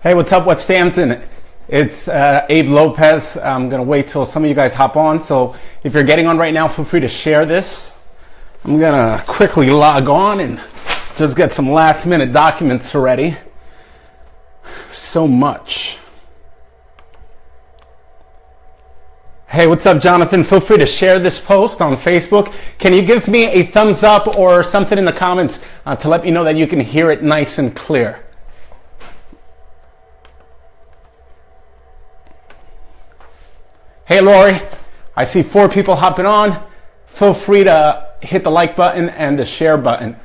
Hey, what's up, Westampton? It's Abe Lopez. I'm going to wait till some of you guys hop on. So if you're getting on right now, feel free to share this. I'm going to quickly log on and just get some last minute documents ready. So much. Hey, what's up, Jonathan? Feel free to share this post on Facebook. Can you give me a thumbs up or something in the comments to let me know that you can hear it nice and clear? Hey, Lori, I see 4 people hopping on. Feel free to hit the like button and the share button.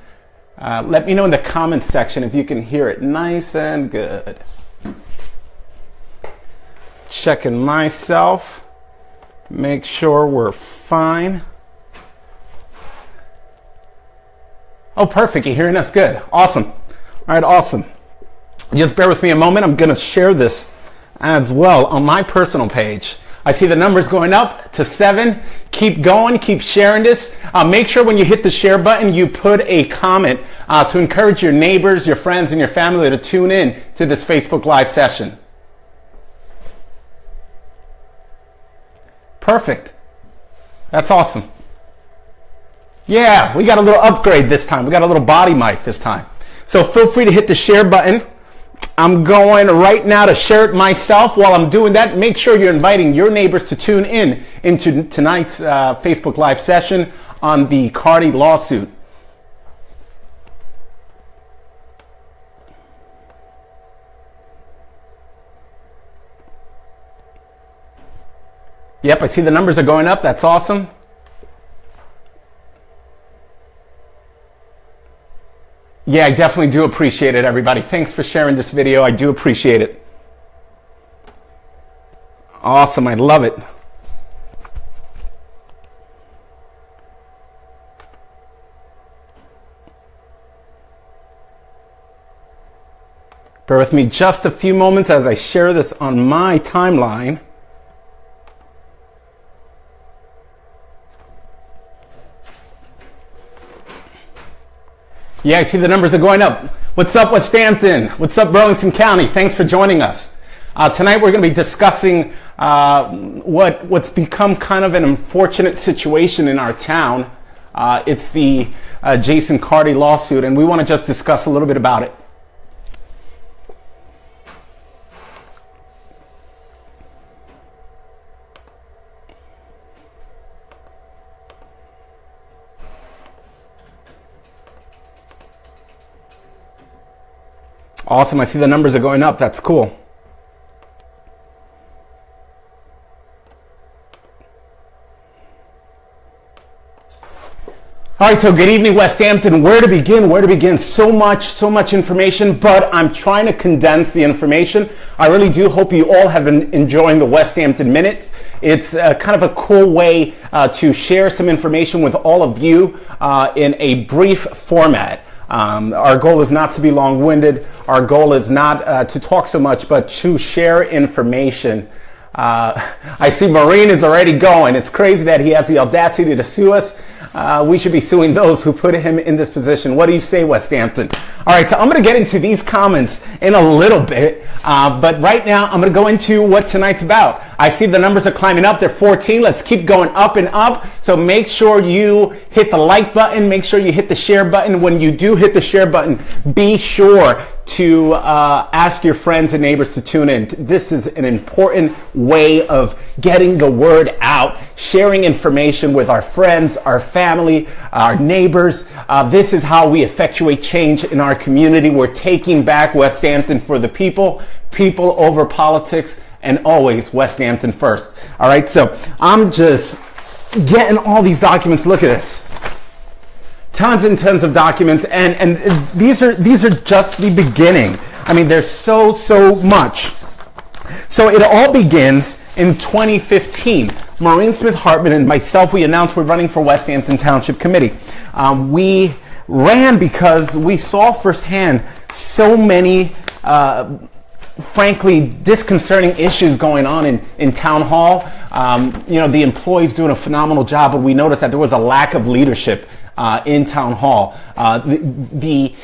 Let me know in the comments section if you can hear it nice and good. Checking myself. Make sure we're fine. Oh, perfect. You're hearing us good. Awesome. All right, awesome. Just bear with me a moment. I'm going to share this as well on my personal page. I see the numbers going up to 7. Keep going, keep sharing this. Make sure when you hit the share button, you put a comment to encourage your neighbors, your friends, and your family to tune in to this Facebook Live session. Perfect. That's awesome. Yeah, we got a little upgrade this time. We got a little body mic this time. So feel free to hit the share button. I'm going right now to share it myself. While I'm doing that, make sure you're inviting your neighbors to tune in into tonight's Facebook Live session on the Cardi lawsuit. Yep, I see the numbers are going up. That's awesome. Yeah, I definitely do appreciate it, everybody. Thanks for sharing this video. I do appreciate it. Awesome. I love it. Bear with me just a few moments as I share this on my timeline. Yeah, I see the numbers are going up. What's up, Westampton? What's up, Burlington County? Thanks for joining us. Tonight we're going to be discussing what's become kind of an unfortunate situation in our town. It's the Jason Carty lawsuit, and we want to just discuss a little bit about it. Awesome. I see the numbers are going up. That's cool. All right, so good evening, Westampton. Where to begin? Where to begin? So much information, but I'm trying to condense the information. I really do hope you all have been enjoying the Westampton Minutes. It's kind of a cool way to share some information with all of you in a brief format. Our goal is not to be long-winded. Our goal is not to talk so much, but to share information. I see Maureen is already going. It's crazy that he has the audacity to sue us. We should be suing those who put him in this position. What do you say, Westampton? All right, so I'm going to get into these comments in a little bit, but right now I'm going to go into what tonight's about. I see the numbers are climbing up. They're 14. Let's keep going up and up. So make sure you hit the like button. Make sure you hit the share button. When you do hit the share button, be sure to ask your friends and neighbors to tune in. This is an important way of getting the word out, sharing information with our friends, our family, our neighbors. This is how we effectuate change in our community. We're taking back Westampton for the people, people over politics, and always Westampton first. All right, so I'm just getting all these documents. Look at this. Tons and tons of documents, and these are just the beginning. I mean, there's so much. So it all begins in 2015. Maureen Smith Hartman and myself, we announced we're running for Westampton Township Committee. We ran because we saw firsthand so many frankly disconcerting issues going on in town hall. You know, the employees doing a phenomenal job, but we noticed that there was a lack of leadership in town hall. The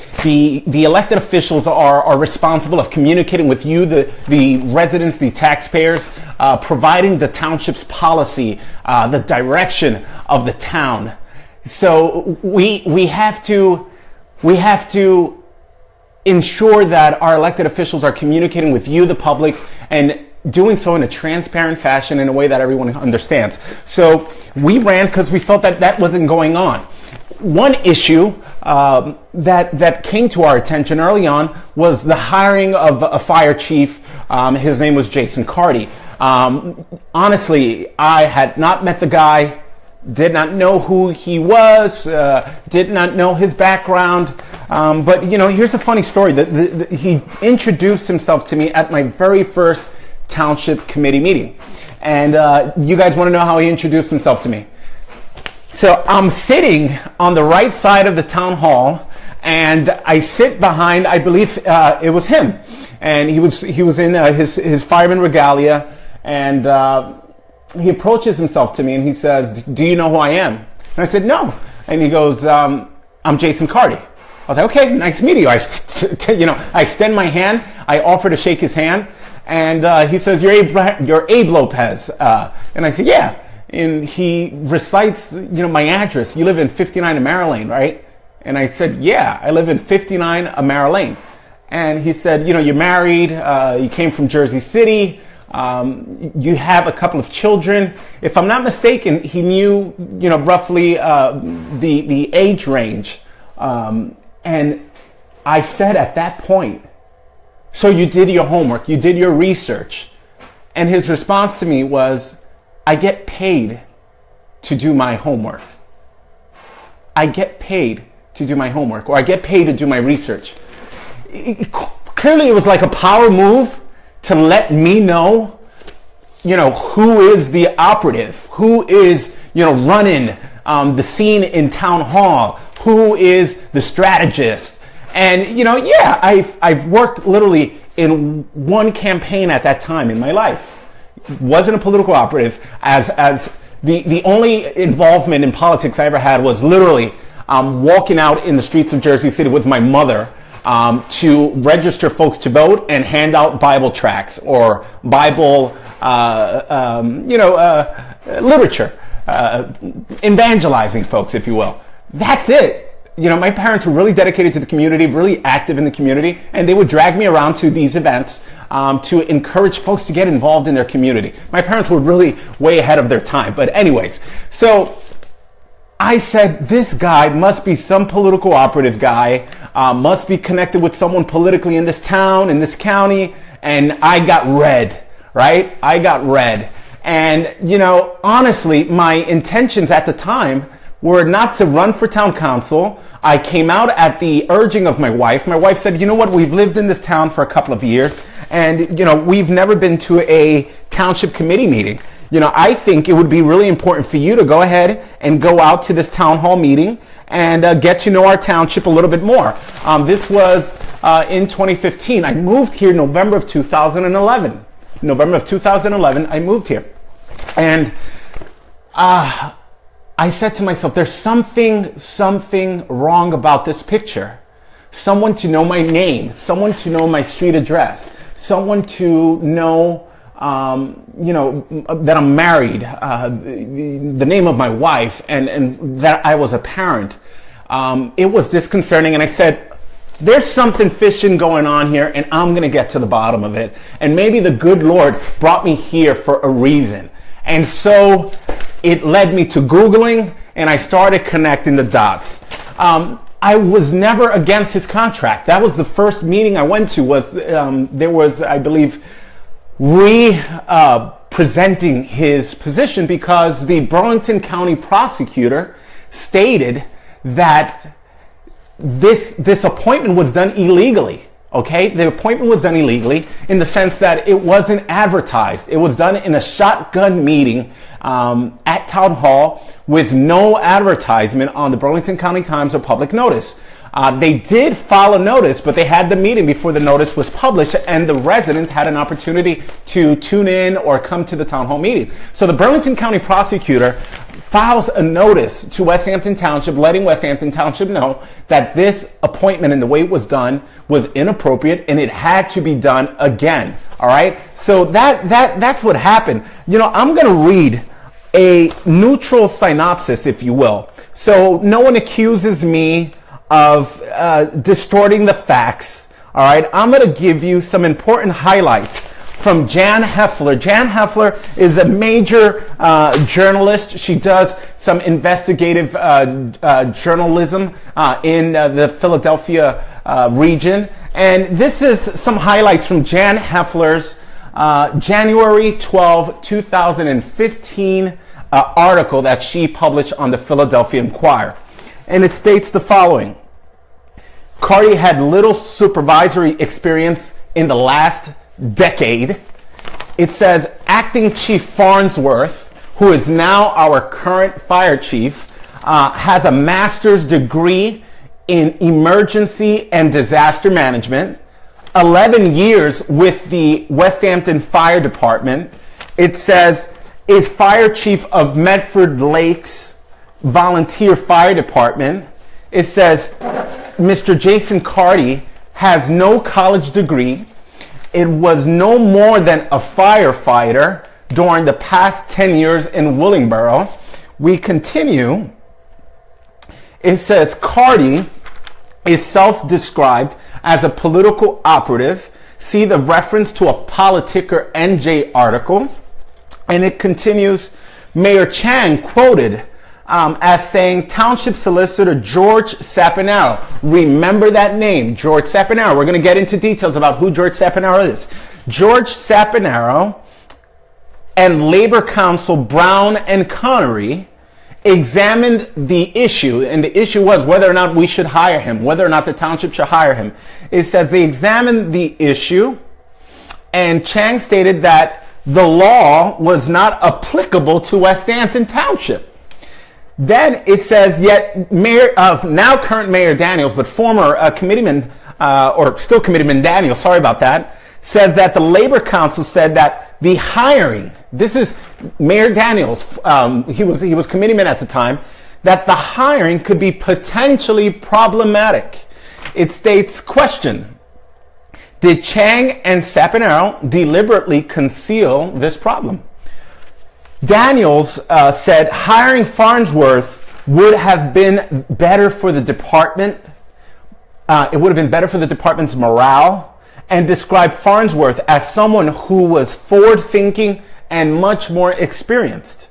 elected officials are responsible of communicating with you, the residents, the taxpayers, providing the township's policy, the direction of the town. So we have to ensure that our elected officials are communicating with you, the public, and doing so in a transparent fashion, in a way that everyone understands. So we ran because we felt that wasn't going on. One issue that came to our attention early on was the hiring of a fire chief. His name was Jason Carty. Honestly, I had not met the guy, did not know who he was, did not know his background. But here's a funny story. He introduced himself to me at my very first township committee meeting. And you guys want to know how he introduced himself to me? So I'm sitting on the right side of the town hall, and I sit behind, I believe it was him. And he was in his fireman regalia, and he approaches himself to me and he says, "Do you know who I am?" And I said, "No." And he goes, "I'm Jason Carty." I was like, "Okay, nice to meet you." I extend my hand. I offer to shake his hand, and he says, "You're Abe Lopez." And I said, "Yeah." And he recites, my address. "You live in 59 Amara Lane, right?" And I said, "Yeah, I live in 59 Amara Lane." And he said, "You're married. You came from Jersey City. You have a couple of children." If I'm not mistaken, he knew, roughly the age range. And I said at that point, "So you did your homework, you did your research." And his response to me was, "I get paid to do my homework. I get paid to do my homework, or I get paid to do my research." Clearly it was like a power move to let me know, who is the operative, who is, running the scene in town hall, who is the strategist. And, I've worked literally in one campaign at that time in my life. Wasn't a political operative, as the only involvement in politics I ever had was literally walking out in the streets of Jersey City with my mother to register folks to vote and hand out Bible tracts or Bible, literature, evangelizing folks, if you will. That's it. My parents were really dedicated to the community, really active in the community, and they would drag me around to these events to encourage folks to get involved in their community. My parents were really way ahead of their time. But anyways, so I said, this guy must be some political operative guy, must be connected with someone politically in this town, in this county, and I got red, right? I got red. And, honestly, my intentions at the time were not to run for town council. I came out at the urging of my wife. My wife said, "You know what, we've lived in this town for a couple of years, and, we've never been to a township committee meeting. I think it would be really important for you to go ahead and go out to this town hall meeting and get to know our township a little bit more." This was in 2015. I moved here November of 2011. November of 2011, I moved here. And I said to myself, there's something wrong about this picture. Someone to know my name, someone to know my street address, someone to know that I'm married, the name of my wife, and that I was a parent. It was disconcerting, and I said, there's something fishy going on here, and I'm going to get to the bottom of it. And maybe the good Lord brought me here for a reason. And so it led me to Googling, and I started connecting the dots. I was never against his contract. That was the first meeting I went to. There was, I believe, presenting his position because the Burlington County prosecutor stated that this appointment was done illegally. Okay, the appointment was done illegally in the sense that it wasn't advertised. It was done in a shotgun meeting at Town Hall with no advertisement on the Burlington County Times or public notice. They did file a notice, but they had the meeting before the notice was published, and the residents had an opportunity to tune in or come to the Town Hall meeting. So the Burlington County prosecutor files a notice to Westampton Township, letting Westampton Township know that this appointment and the way it was done was inappropriate and it had to be done again. All right. So that's what happened. You know, I'm going to read a neutral synopsis, if you will. So no one accuses me of distorting the facts. All right. I'm going to give you some important highlights from Jan Heffler. Jan Heffler is a major journalist. She does some investigative journalism in the Philadelphia region. And this is some highlights from Jan Heffler's January 12, 2015 article that she published on the Philadelphia Inquirer. And it states the following. Carty had little supervisory experience in the last decade. It says acting chief Farnsworth, who is now our current fire chief, has a master's degree in emergency and disaster management, 11 years with the Westampton Fire Department. It says is fire chief of Medford Lakes Volunteer Fire Department. It says Mr. Jason Carty has no college degree. It was no more than a firefighter during the past 10 years in Willingboro. We continue. It says Carty is self-described as a political operative. See the reference to a Politicker NJ article. And it continues, Mayor Chang quoted as saying, Township Solicitor George Saponaro. Remember that name, George Saponaro. We're going to get into details about who George Saponaro is. George Saponaro and Labor Counsel Brown and Connery examined the issue, and the issue was whether or not we should hire him, whether or not the township should hire him. It says they examined the issue, and Chang stated that the law was not applicable to Westampton Township. Then it says, yet Mayor of now current Mayor Daniels, but former committeeman, or still committeeman Daniels, sorry about that, says that the Labor Council said that the hiring, this is Mayor Daniels, he was committeeman at the time, that the hiring could be potentially problematic. It states, question, did Chang and Saponaro deliberately conceal this problem? Daniels said hiring Farnsworth would have been better for the department. It would have been better for the department's morale, and described Farnsworth as someone who was forward-thinking and much more experienced.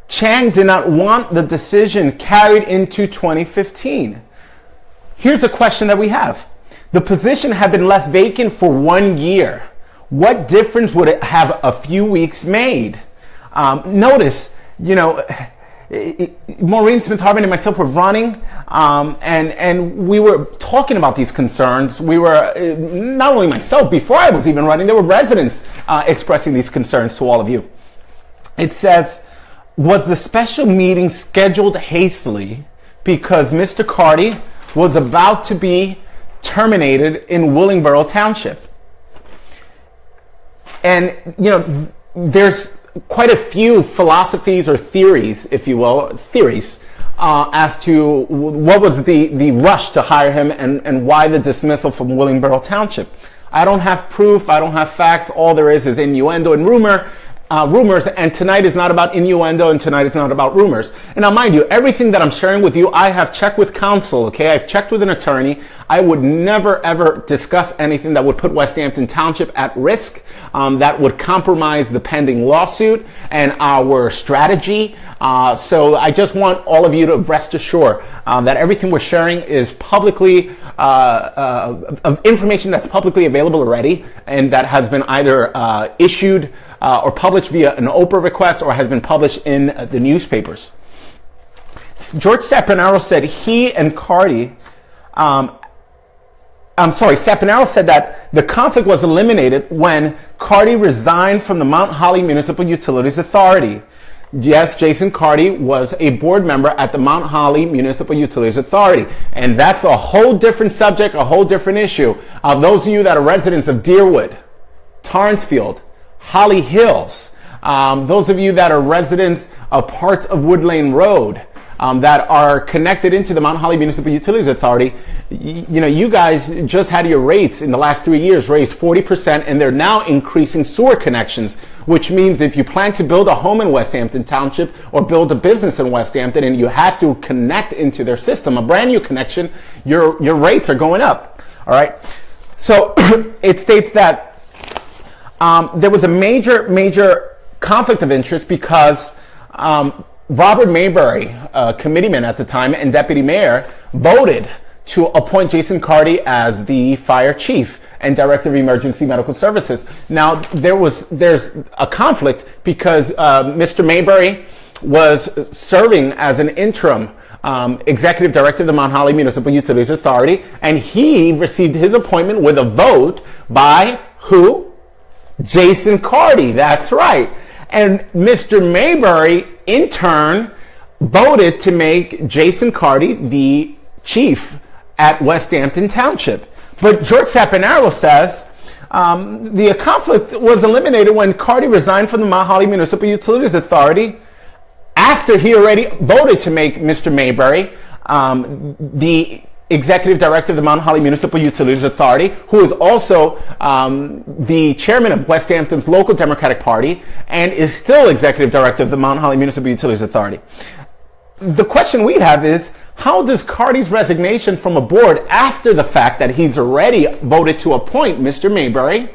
Chang did not want the decision carried into 2015. Here's a question that we have. The position had been left vacant for 1 year. What difference would it have a few weeks made? Notice, you know, Maureen Smith-Harbin and myself were running, and we were talking about these concerns. We were, not only myself, before I was even running, there were residents expressing these concerns to all of you. It says, was the special meeting scheduled hastily because Mr. Carty was about to be terminated in Willingboro Township? And, you know, there's quite a few philosophies or theories, if you will, as to what was the rush to hire him and why the dismissal from Willingboro Township. I don't have proof. I don't have facts. All there is innuendo and rumors, and tonight is not about innuendo, and tonight is not about rumors. And now, mind you, everything that I'm sharing with you, I have checked with counsel, okay? I've checked with an attorney. I would never, ever discuss anything that would put Westampton Township at risk, that would compromise the pending lawsuit and our strategy. So I just want all of you to rest assured that everything we're sharing is publicly, of information that's publicly available already, and that has been either issued or published via an Oprah request or has been published in the newspapers. George Saponaro said he and Carty, Saponaro said that the conflict was eliminated when Carty resigned from the Mount Holly Municipal Utilities Authority. Yes, Jason Carty was a board member at the Mount Holly Municipal Utilities Authority. And that's a whole different subject, a whole different issue. Those of you that are residents of Deerwood, Torrancefield, Holly Hills, Those of you that are residents of parts of Wood Lane Road, that are connected into the Mount Holly Municipal Utilities Authority, you guys just had your rates in the last 3 years raised 40%, and they're now increasing sewer connections, which means if you plan to build a home in Westampton Township or build a business in Westampton and you have to connect into their system, a brand new connection, your rates are going up. All right. So it states that there was a major conflict of interest because Robert Mayberry, committeeman at the time and deputy mayor, voted to appoint Jason Carty as the fire chief and director of emergency medical services. Now, there's a conflict because Mr. Mayberry was serving as an interim executive director of the Mount Holly Municipal Utilities Authority, and he received his appointment with a vote by who? Jason Carty. That's right. And Mr. Mayberry, in turn, voted to make Jason Carty the chief at Westampton Township. But George Saponaro says the conflict was eliminated when Carty resigned from the Mount Holly Municipal Utilities Authority after he already voted to make Mr. Mayberry the executive director of the Mount Holly Municipal Utilities Authority, who is also the chairman of Westampton's local Democratic Party and is still executive director of the Mount Holly Municipal Utilities Authority. The question we have is, how does Carty's resignation from a board after the fact that he's already voted to appoint Mr. Mayberry,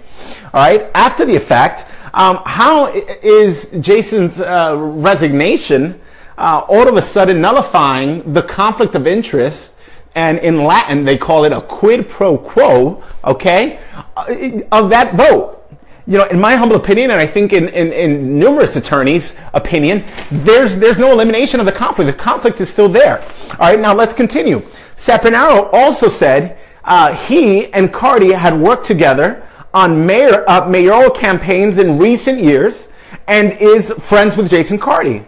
all right, after the fact, how is Jason's resignation all of a sudden nullifying the conflict of interest? And in Latin, they call it a quid pro quo, okay, of that vote. In my humble opinion, and I think in numerous attorneys' opinion, there's no elimination of the conflict. The conflict is still there. All right, now let's continue. Saponaro also said he and Carty had worked together on mayoral campaigns in recent years and is friends with Jason Carty.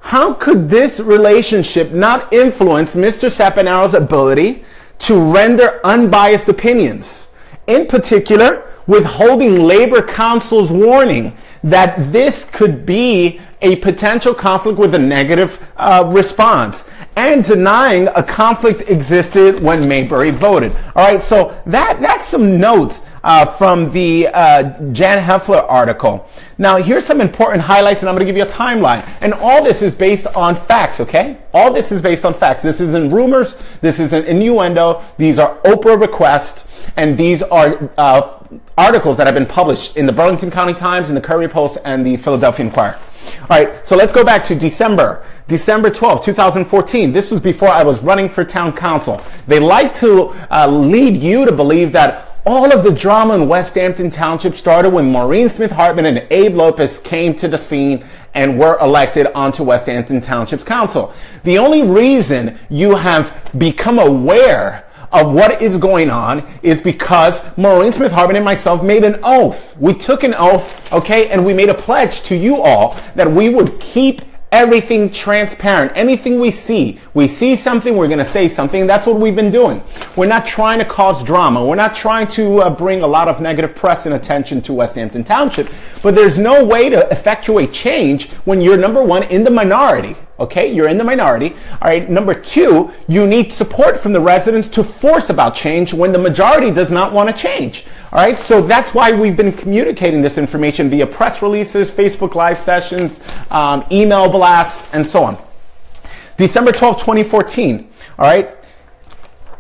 How could this relationship not influence Mr. Saponaro's ability to render unbiased opinions? In particular, withholding Labor Council's warning that this could be a potential conflict with a negative response, and denying a conflict existed when Mayberry voted. All right, so that's some notes from the Jan Heffler article. Now, here's some important highlights, and I'm going to give you a timeline. And all this is based on facts, okay? All this is based on facts. This isn't rumors. This isn't innuendo. These are Oprah requests, and these are articles that have been published in the Burlington County Times, in the Courier Post, and the Philadelphia Inquirer. All right, so let's go back to December 12, 2014. This was before I was running for town council. They like to lead you to believe that all of the drama in Westampton Township started when Maureen Smith Hartman and Abe Lopez came to the scene and were elected onto Westampton Township's council. The only reason you have become aware of what is going on is because Maureen Smith Hartman and myself made an oath. We took an oath, okay, and we made a pledge to you all that we would keep everything transparent. Anything we see something, we're going to say something. That's what we've been doing. We're not trying to cause drama. We're not trying to bring a lot of negative press and attention to Westampton Township. But there's no way to effectuate change when you're, number one, in the minority. Okay, you're in the minority. All right, number two, you need support from the residents to force about change when the majority does not want to change. All right, so that's why we've been communicating this information via press releases, Facebook Live sessions, email blasts, and so on. December 12, 2014, all right,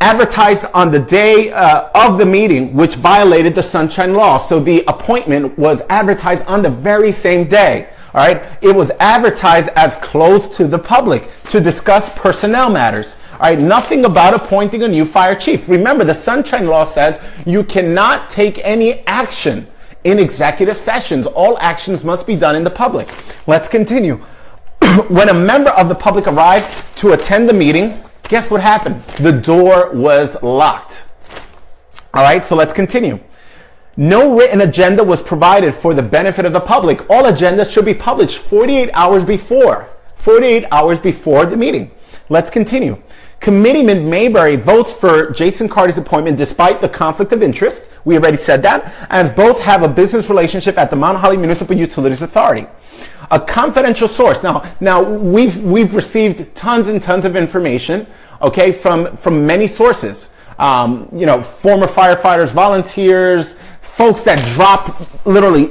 advertised on the day of the meeting, which violated the Sunshine Law. So the appointment was advertised on the very same day. All right, it was advertised as closed to the public to discuss personnel matters. All right, nothing about appointing a new fire chief. Remember, the Sunshine Law says you cannot take any action in executive sessions. All actions must be done in the public. Let's continue. When a member of the public arrived to attend the meeting, guess what happened? The door was locked. All right, so let's continue. No written agenda was provided for the benefit of the public. All agendas should be published 48 hours before the meeting. Let's continue. Committeeman Mayberry votes for Jason Carty's appointment despite the conflict of interest. We already said that, as both have a business relationship at the Mount Holly Municipal Utilities Authority. A confidential source. Now we've received tons and tons of information, okay, from many sources. Former firefighters, volunteers, folks that dropped literally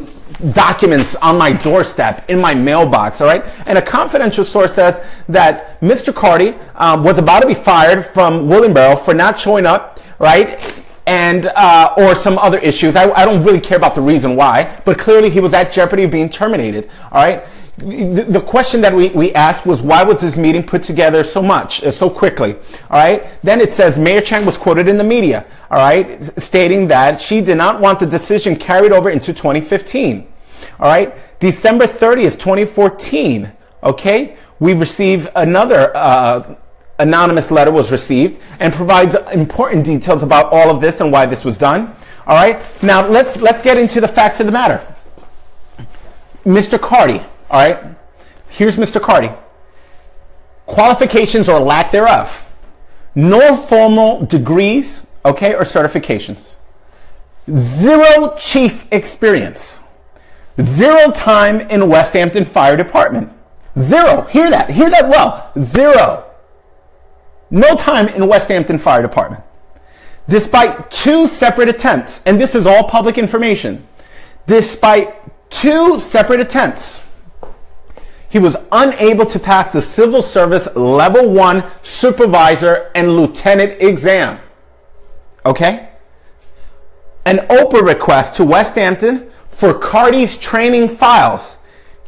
documents on my doorstep, in my mailbox, all right? And a confidential source says that Mr. Carty was about to be fired from Willingboro for not showing up, right? And or some other issues. I don't really care about the reason why, but clearly he was at jeopardy of being terminated, all right? The question that we asked was, why was this meeting put together so quickly, all right? Then it says Mayor Chang was quoted in the media, all right, stating that she did not want the decision carried over into 2015, all right? December 30th, 2014, okay, we received another anonymous letter was received and provides important details about all of this and why this was done, all right? Now, let's get into the facts of the matter. Mr. Carty, all right, here's Mr. Carty. Qualifications or lack thereof. No formal degrees, okay, or certifications. Zero chief experience. Zero time in Westampton Fire Department. Zero. Hear that well. Zero. No time in Westampton Fire Department. Despite two separate attempts, and this is all public information, despite two separate attempts, he was unable to pass the Civil Service Level 1 Supervisor and Lieutenant exam. Okay? An Oprah request to Westampton for Carty's training files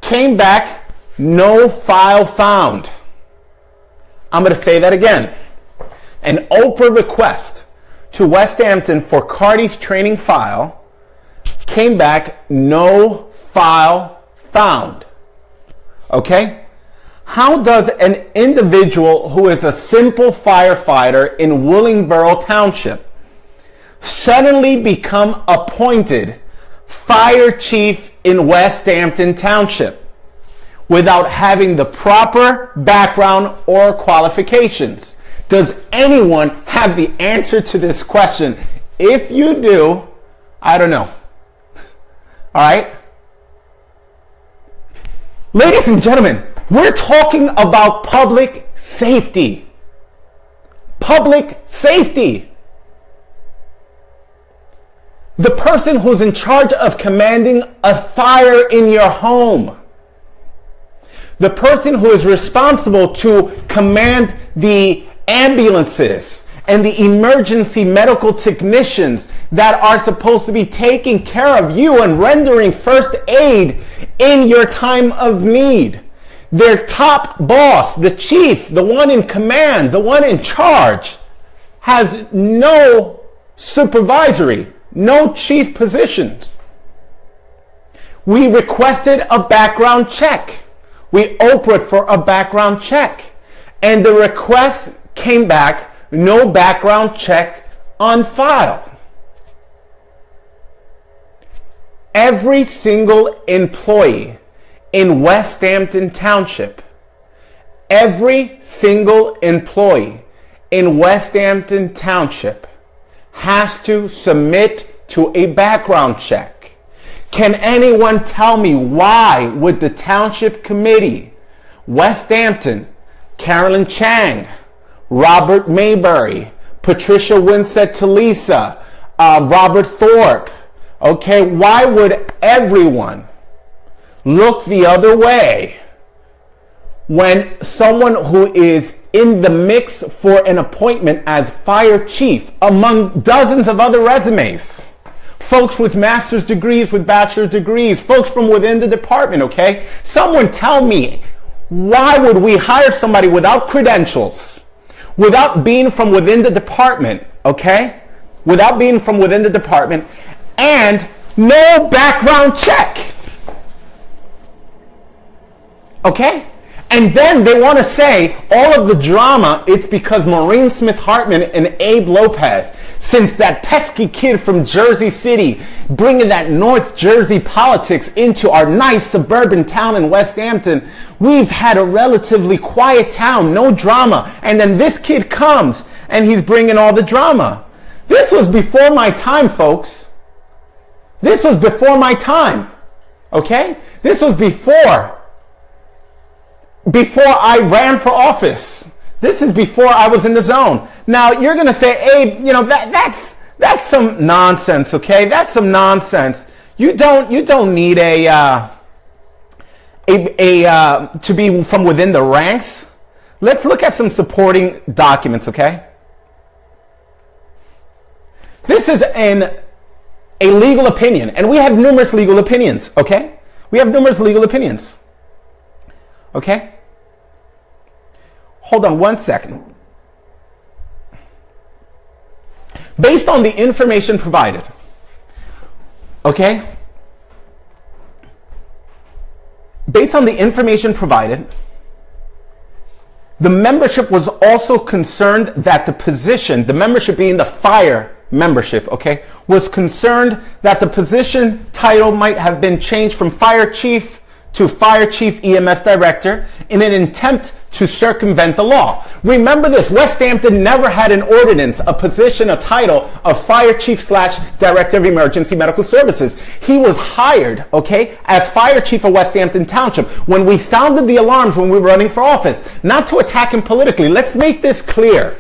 came back, no file found. I'm going to say that again. An Oprah request to Westampton for Carty's training file came back, no file found. Okay? How does an individual who is a simple firefighter in Willingboro Township suddenly become appointed fire chief in Westampton Township without having the proper background or qualifications? Does anyone have the answer to this question? If you do, I don't know. All right? Ladies and gentlemen, we're talking about public safety. Public safety. The person who's in charge of commanding a fire in your home. The person who is responsible to command the ambulances and the emergency medical technicians that are supposed to be taking care of you and rendering first aid in your time of need. Their top boss, the chief, the one in command, the one in charge, has no supervisory, no chief positions. We requested a background check. We Oprah'd for a background check. And the request came back, no background check on file. Every single employee in Westampton Township, every single employee in Westampton Township has to submit to a background check. Can anyone tell me why would the Township Committee, Westampton, Carolyn Chang, Robert Mayberry, Patricia Winsett-Talisa, Robert Thorpe, okay, why would everyone look the other way when someone who is in the mix for an appointment as fire chief among dozens of other resumes, folks with master's degrees, with bachelor's degrees, folks from within the department, okay? Someone tell me, why would we hire somebody without credentials, without being from within the department, okay? Without being from within the department, and no background check. Okay? And then they want to say all of the drama, it's because Maureen Smith Hartman and Abe Lopez, since that pesky kid from Jersey City, bringing that North Jersey politics into our nice suburban town in Westampton, we've had a relatively quiet town, no drama. And then this kid comes and he's bringing all the drama. This was before my time, folks. This was before my time. Okay? This was before I ran for office. This is before I was in the zone. Now you're going to say, Abe, you know, that's some nonsense, okay? That's some nonsense. You don't need to be from within the ranks. Let's look at some supporting documents, okay? This is a legal opinion, and we have numerous legal opinions, okay? We have numerous legal opinions. Okay? Hold on one second. Based on the information provided, okay? Based on the information provided, the membership was also concerned that the position, the membership being the fire membership, okay, was concerned that the position title might have been changed from fire chief to fire chief EMS director in an attempt to circumvent the law. Remember this, Westampton never had an ordinance, a position, a title of fire chief / director of emergency medical services. He was hired, okay, as fire chief of Westampton Township when we sounded the alarms when we were running for office, not to attack him politically. Let's make this clear.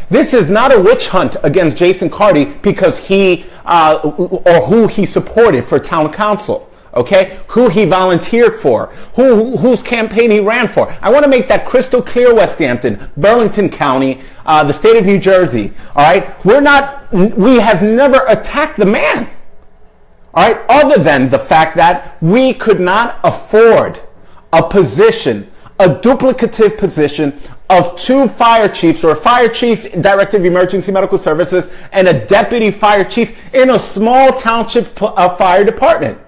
This is not a witch hunt against Jason Carty because he or who he supported for town council. Okay, who he volunteered for, whose campaign he ran for. I want to make that crystal clear, Westampton, Burlington County, the state of New Jersey. All right, we have never attacked the man. All right, other than the fact that we could not afford a position, a duplicative position of 2 fire chiefs, or a fire chief, director of emergency medical services, and a deputy fire chief in a small township fire department.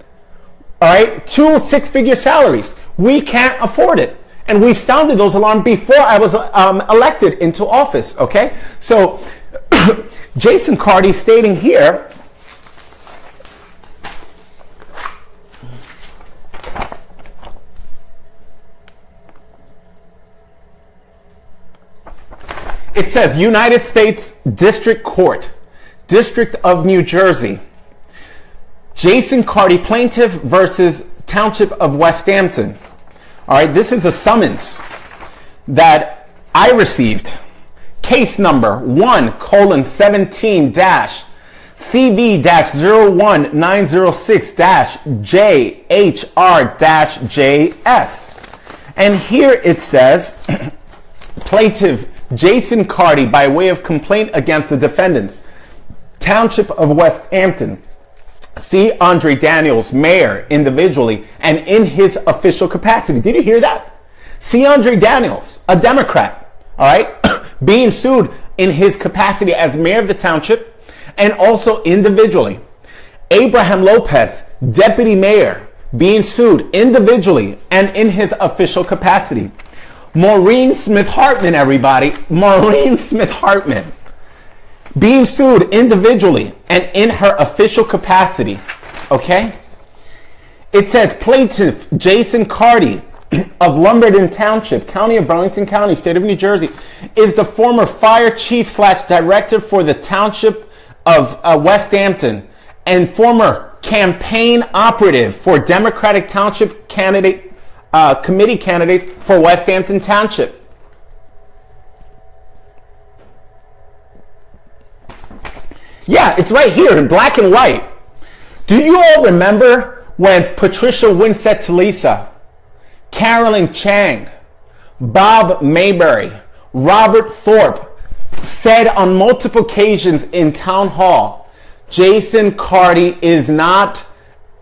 All right, 2 6-figure salaries. We can't afford it. And we've sounded those alarms before I was elected into office, okay? So Jason Carty stating here, it says United States District Court, District of New Jersey, Jason Carty, plaintiff versus Township of Westampton. All right, this is a summons that I received. Case number 1:17906-JHR-JS. And here it says, plaintiff Jason Carty, by way of complaint against the defendants, Township of Westampton, C. Andre Daniels, mayor, individually, and in his official capacity. Did you hear that? C. Andre Daniels, a Democrat, all right, being sued in his capacity as mayor of the township and also individually. Abraham Lopez, deputy mayor, being sued individually and in his official capacity. Maureen Smith Hartman, everybody, Maureen Smith Hartman, being sued individually and in her official capacity, okay? It says plaintiff Jason Carty of Lumberton Township, County of Burlington County, State of New Jersey, is the former fire chief / director for the Township of Westampton and former campaign operative for Democratic Township candidate, committee candidates for Westampton Township. Yeah, it's right here in black and white. Do you all remember when Patricia Winsett Talisa, Carolyn Chang, Bob Mayberry, Robert Thorpe said on multiple occasions in town hall, Jason Carty is not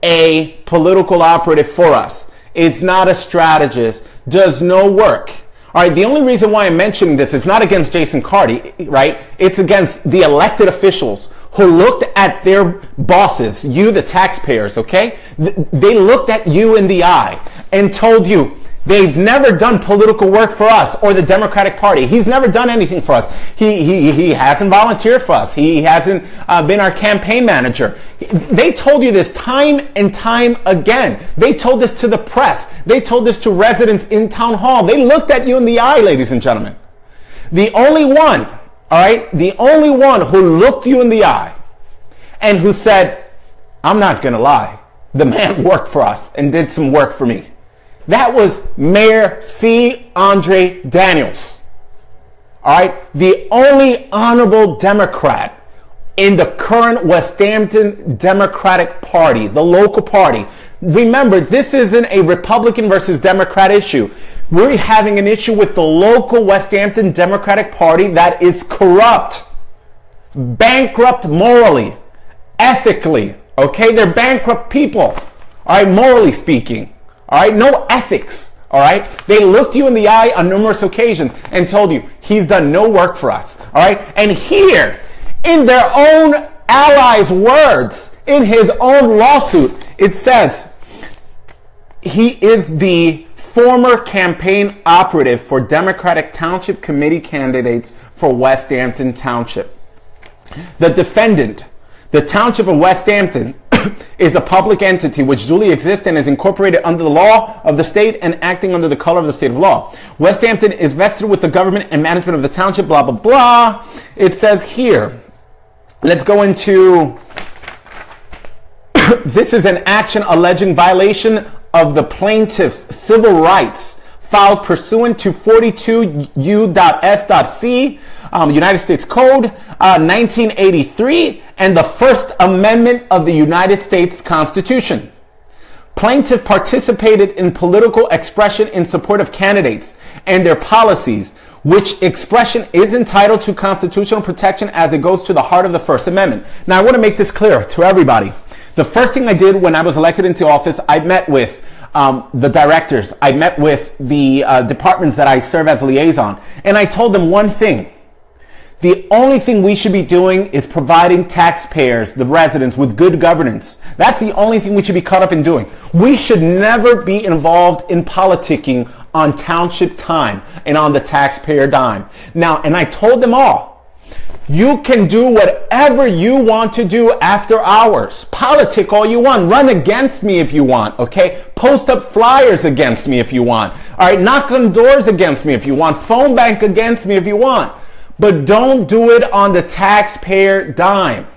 a political operative for us. It's not a strategist, does no work. All right, the only reason why I'm mentioning this is not against Jason Carty, right? It's against the elected officials who looked at their bosses, you the taxpayers, okay? They looked at you in the eye and told you, They've never done political work for us or the Democratic Party. He's never done anything for us. He hasn't volunteered for us. He hasn't been our campaign manager. They told you this time and time again. They told this to the press. They told this to residents in town hall. They looked at you in the eye, ladies and gentlemen. The only one, all right, the only one who looked you in the eye and who said, I'm not going to lie, the man worked for us and did some work for me. That was Mayor C. Andre Daniels. All right. The only honorable Democrat in the current Westampton Democratic Party, the local party. Remember, this isn't a Republican versus Democrat issue. We're having an issue with the local Westampton Democratic Party that is corrupt, bankrupt morally, ethically. Okay. They're bankrupt people. All right. Morally speaking. All right, no ethics. All right, they looked you in the eye on numerous occasions and told you he's done no work for us. All right, and here, in their own allies' words, in his own lawsuit, it says he is the former campaign operative for Democratic Township Committee candidates for Westampton Township. The defendant, the Township of Westampton, is a public entity which duly exists and is incorporated under the law of the state and acting under the color of the state of law. Westampton is vested with the government and management of the township, blah, blah, blah. It says here, let's go into, this is an action alleging violation of the plaintiff's civil rights filed pursuant to 42 U.S.C. United States Code 1983 and the First Amendment of the United States Constitution. Plaintiff participated in political expression in support of candidates and their policies, which expression is entitled to constitutional protection as it goes to the heart of the First Amendment. Now, I want to make this clear to everybody. The first thing I did when I was elected into office, I met with the directors. I met with the departments that I serve as liaison. And I told them one thing. The only thing we should be doing is providing taxpayers, the residents, with good governance. That's the only thing we should be caught up in doing. We should never be involved in politicking on township time and on the taxpayer dime. Now, and I told them all, you can do whatever you want to do after hours. Politic all you want. Run against me if you want, okay? Post up flyers against me if you want. All right, knock on doors against me if you want. Phone bank against me if you want. But don't do it on the taxpayer dime.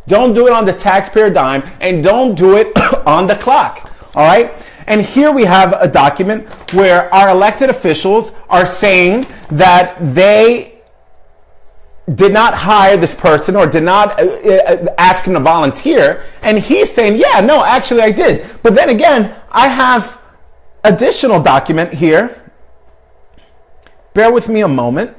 Don't do it on the taxpayer dime, and don't do it on the clock. All right? And here we have a document where our elected officials are saying that they did not hire this person or did not ask him to volunteer. And he's saying, yeah, no, actually I did. But then again, I have additional document here. Bear with me a moment.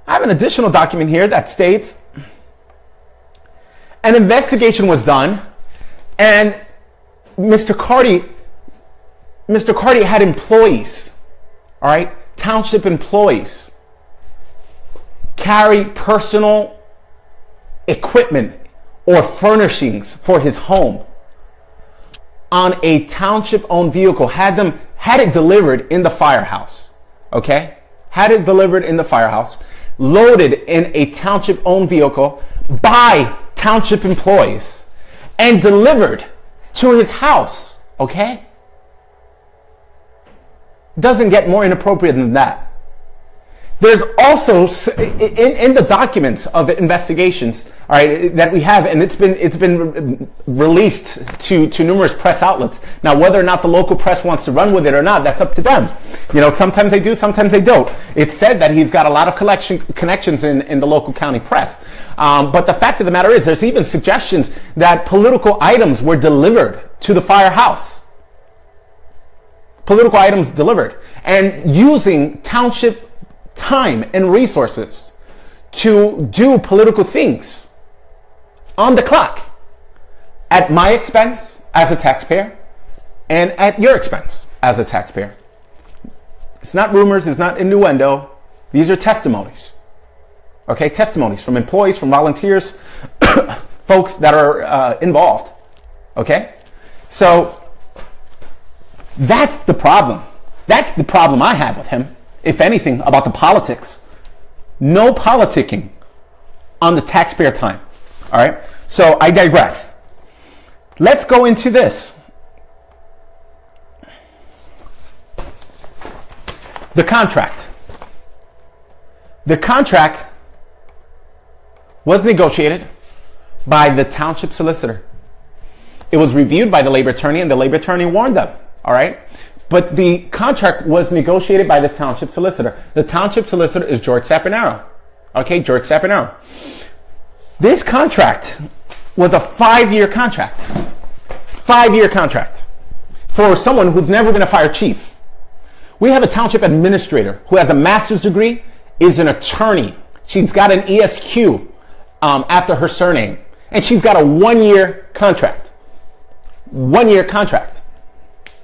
I have an additional document here that states an investigation was done and Mr. Carty had employees, all right, township employees carry personal equipment or furnishings for his home on a township owned vehicle, had it delivered in the firehouse, okay? Had it delivered in the firehouse, loaded in a township-owned vehicle by township employees and delivered to his house, okay? Doesn't get more inappropriate than that. There's also, in the documents of the investigations, all right, that we have, and it's been released to numerous press outlets. Now, whether or not the local press wants to run with it or not, that's up to them. You know, sometimes they do, sometimes they don't. It's said that he's got a lot of connections in the local county press. But the fact of the matter is, there's even suggestions that political items were delivered to the firehouse. Political items delivered. And using township time and resources to do political things on the clock at my expense as a taxpayer and at your expense as a taxpayer. It's not rumors, it's not innuendo. These are testimonies. Okay, testimonies from employees, from volunteers, folks that are involved. Okay? So that's the problem. That's the problem I have with him, if anything, about the politics. No politicking on the taxpayer time. All right? So I digress. Let's go into this. The contract. The contract was negotiated by the township solicitor. It was reviewed by the labor attorney, and the labor attorney warned them. All right? But the contract was negotiated by the township solicitor. The township solicitor is George Saponaro. Okay, George Saponaro. This contract was a 5-year contract. 5-year contract for someone who's never been a fire chief. We have a township administrator who has a master's degree, is an attorney. She's got an ESQ after her surname, and she's got a 1-year contract. 1-year contract.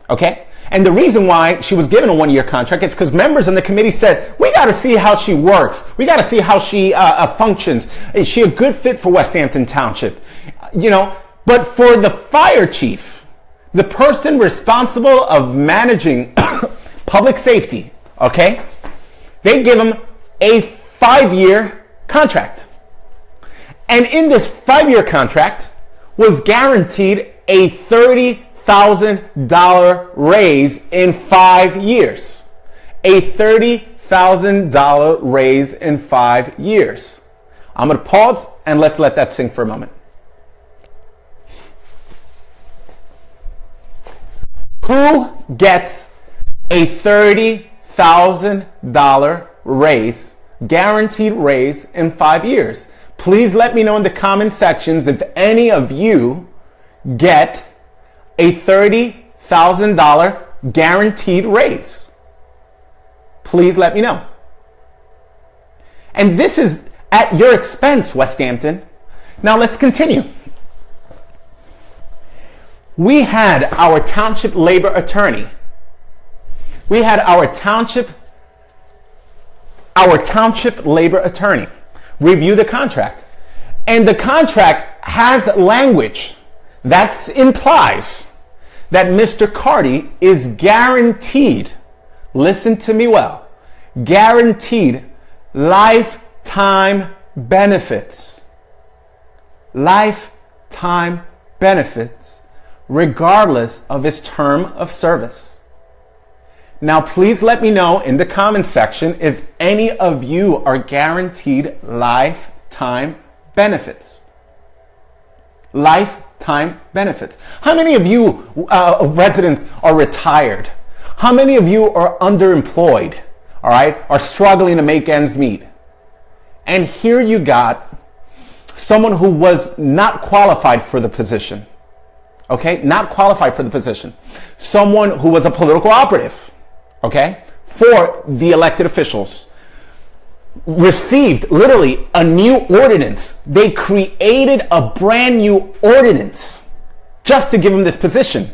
Okay? And the reason why she was given a 1-year contract is because members in the committee said, we got to see how she works. We got to see how she functions. Is she a good fit for Westampton Township? You know, but for the fire chief, the person responsible of managing public safety, okay, they give him a 5-year contract. And in this 5-year contract was guaranteed a $30,000 raise in 5 years. A $30,000 raise in 5 years. I'm going to pause and let's let that sink for a moment. Who gets a $30,000 raise, guaranteed raise in 5 years? Please let me know in the comment sections if any of you get a $30,000 guaranteed raise. Please let me know. And this is at your expense, Westampton. Now let's continue. We had our township labor attorney. We had our township labor attorney review the contract. And the contract has language that implies that Mr. Carty is guaranteed, listen to me well, guaranteed lifetime benefits. Lifetime benefits, regardless of his term of service. Now, please let me know in the comment section if any of you are guaranteed lifetime benefits. Lifetime benefits. How many of you residents are retired? How many of you are underemployed? All right, are struggling to make ends meet? And here you got someone who was not qualified for the position. Okay, not qualified for the position. Someone who was a political operative, okay, for the elected officials, received literally a new ordinance. They created a brand new ordinance just to give him this position.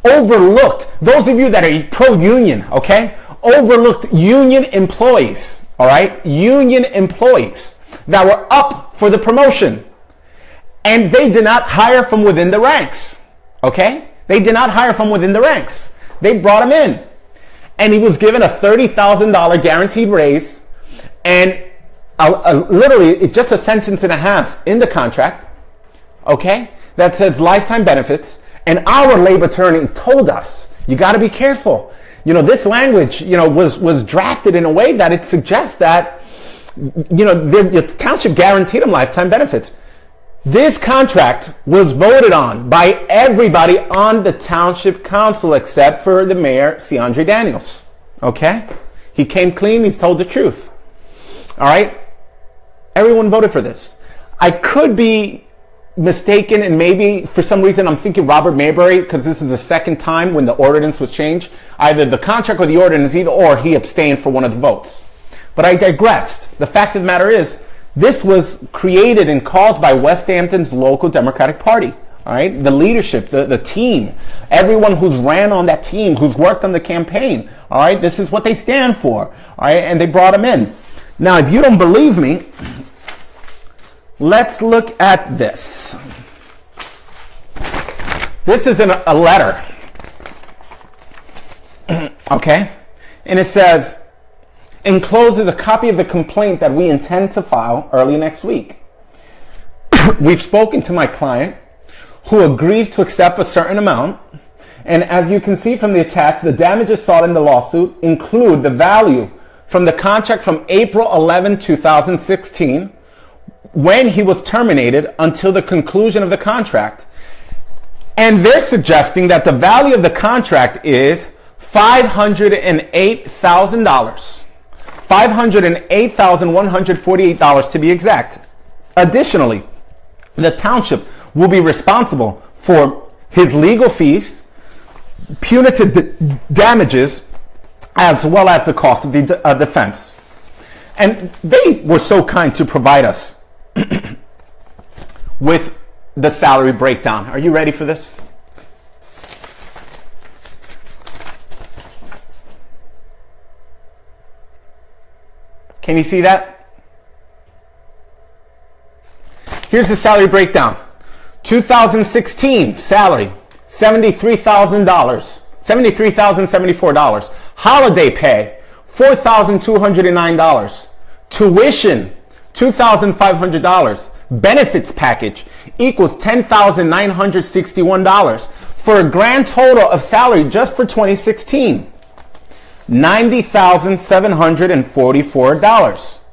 Overlooked, those of you that are pro-union, okay, overlooked union employees, all right, union employees that were up for the promotion. And they did not hire from within the ranks, okay? They did not hire from within the ranks. They brought him in. And he was given a $30,000 guaranteed raise. And literally, it's just a sentence and a half in the contract, okay, that says lifetime benefits. And our labor attorney told us, you got to be careful. You know, this language, you know, was drafted in a way that it suggests that, you know, the township guaranteed him lifetime benefits. This contract was voted on by everybody on the township council except for the mayor, C. Andre Daniels. Okay? He came clean. He's told the truth. All right? Everyone voted for this. I could be mistaken, and maybe for some reason I'm thinking Robert Mayberry, because this is the second time when the ordinance was changed. Either the contract or the ordinance, either or, he abstained for one of the votes. But I digressed. The fact of the matter is, this was created and caused by Westampton's local Democratic Party. All right, the leadership, the team, everyone who's ran on that team, who's worked on the campaign. All right, this is what they stand for. All right, and they brought him in. Now, if you don't believe me, let's look at this. This is a letter. Okay? And it says, encloses a copy of the complaint that we intend to file early next week. We've spoken to my client, who agrees to accept a certain amount. And as you can see from the attached, the damages sought in the lawsuit include the value from the contract from April 11, 2016, when he was terminated, until the conclusion of the contract. And they're suggesting that the value of the contract is $508,000. $508,148 to be exact. Additionally, the township will be responsible for his legal fees, punitive damages, as well as the cost of the defense. And they were so kind to provide us with the salary breakdown. Are you ready for this? Can you see that? Here's the salary breakdown. 2016 salary, $73,000, $73,074. Holiday pay, $4,209. Tuition, $2,500. Benefits package equals $10,961 for a grand total of salary just for 2016, $90,744.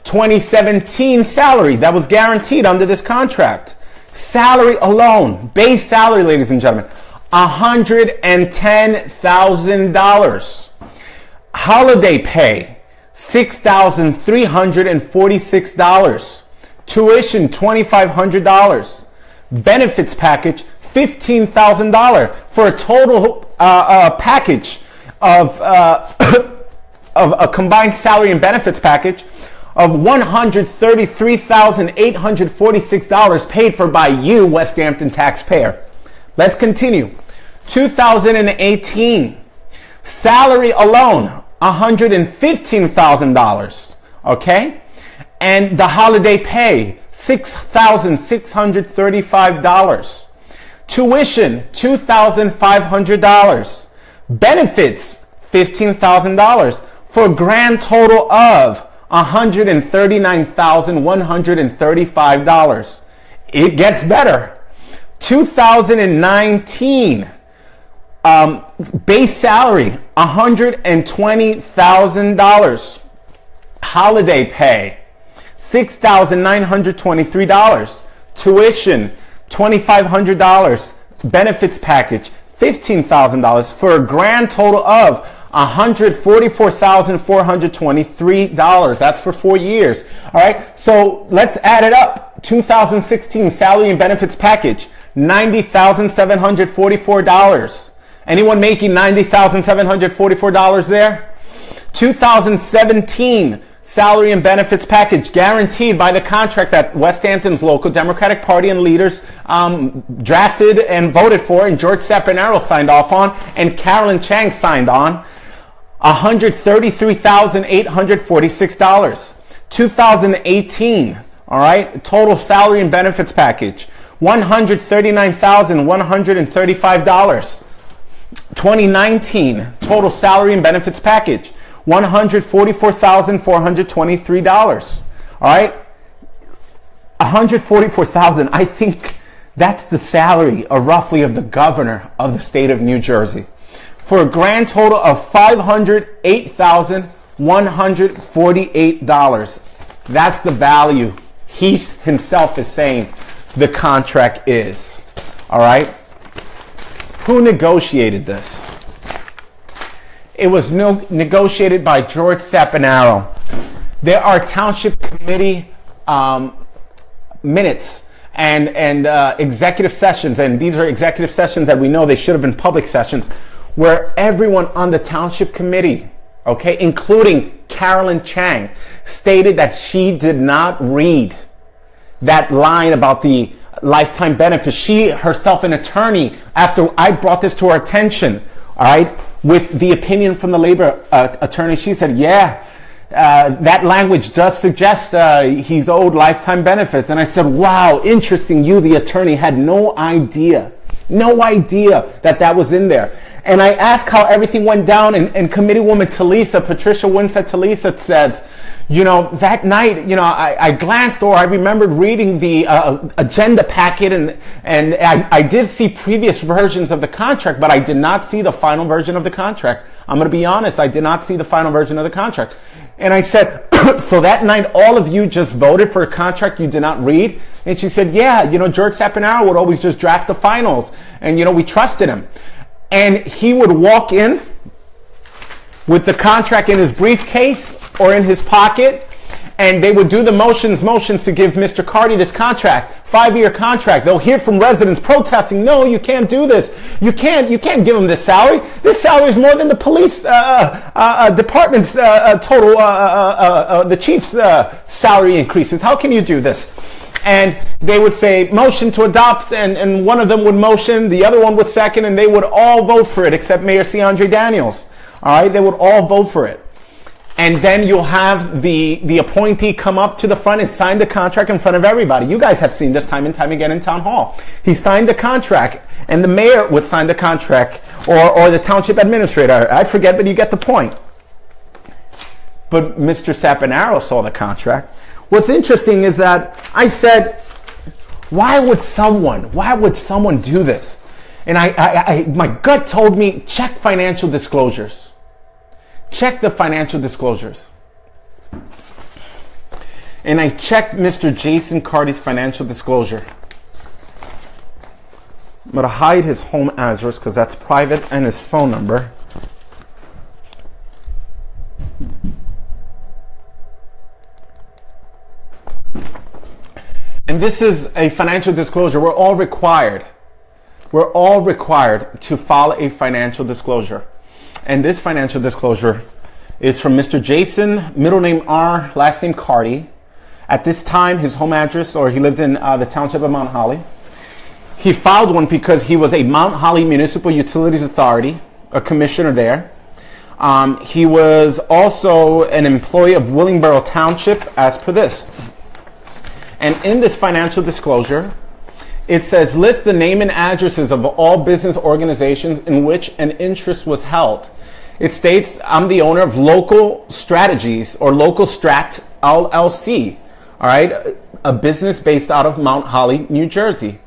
2017 salary that was guaranteed under this contract. Salary alone, base salary, ladies and gentlemen, $110,000. Holiday pay, $6,346. Tuition, $2,500. Benefits package, $15,000 for a total package of a combined salary and benefits package of $133,846 paid for by you, Westampton taxpayer. Let's continue. 2018 salary alone, $115,000. Okay? And the holiday pay, $6,635. Tuition, $2,500. Benefits, $15,000 for a grand total of $139,135. It gets better. 2019 base salary, $120,000. Holiday pay, $6,923. Tuition, $2,500. Benefits package, $15,000 for a grand total of $144,423. That's for 4 years. All right. So let's add it up. 2016 salary and benefits package, $90,744. Anyone making $90,744 there? 2017 salary and benefits package guaranteed by the contract that Westampton's local Democratic Party and leaders drafted and voted for, and George Sapanaro signed off on, and Carolyn Chang signed on. $133,846. 2018, all right, total salary and benefits package, $139,135. 2019, total salary and benefits package, $144,423. All right, $144,000. I think that's the salary roughly of the governor of the state of New Jersey, for a grand total of $508,148. That's the value he himself is saying the contract is. All right. Who negotiated this? It was negotiated by George Sapanaro. There are township committee minutes and executive sessions, and these are executive sessions that we know they should have been public sessions, where everyone on the township committee, okay, including Carolyn Chang, stated that she did not read that line about the lifetime benefits. She herself, an attorney, after I brought this to her attention, all right, with the opinion from the labor attorney, she said, yeah, that language does suggest he's owed lifetime benefits. And I said, wow, interesting. You, the attorney, had no idea No idea that that was in there. And I asked how everything went down, and Committeewoman Talisa, Patricia Winsett Talisa, says, you know, that night, you know, I glanced, or I remembered reading the agenda packet, and I did see previous versions of the contract, but I did not see the final version of the contract. I'm going to be honest, I did not see the final version of the contract. And I said, so that night, all of you just voted for a contract you did not read? And she said, yeah, you know, George Sapanaro would always just draft the finals, and, you know, we trusted him. And he would walk in with the contract in his briefcase or in his pocket, and they would do the motions to give Mr. Carty this contract, 5-year contract. They'll hear from residents protesting, no, you can't do this. You can't give him this salary. This salary is more than the police department's total, the chief's salary increases. How can you do this? And they would say, motion to adopt, and one of them would motion, the other one would second, and they would all vote for it, except Mayor C. Andre Daniels. All right, they would all vote for it. And then you'll have the appointee come up to the front and sign the contract in front of everybody. You guys have seen this time and time again in town hall. He signed the contract, and the mayor would sign the contract, or the township administrator. I forget, but you get the point. But Mr. Sapanaro saw the contract. What's interesting is that I said, why would someone do this? And my gut told me, check financial disclosures. Check the financial disclosures. And I checked Mr. Jason Carty's financial disclosure. I'm going to hide his home address because that's private, and his phone number. And this is a financial disclosure. We're all required to file a financial disclosure. And this financial disclosure is from Mr. Jason, middle name R, last name Carty. At this time, his home address, or he lived in the township of Mount Holly. He filed one because he was a Mount Holly Municipal Utilities Authority, a commissioner there. He was also an employee of Willingboro Township, as per this. And in this financial disclosure, it says, list the name and addresses of all business organizations in which an interest was held. It states, I'm the owner of Local Strategies, or Local Strat LLC, all right, a business based out of Mount Holly, New Jersey.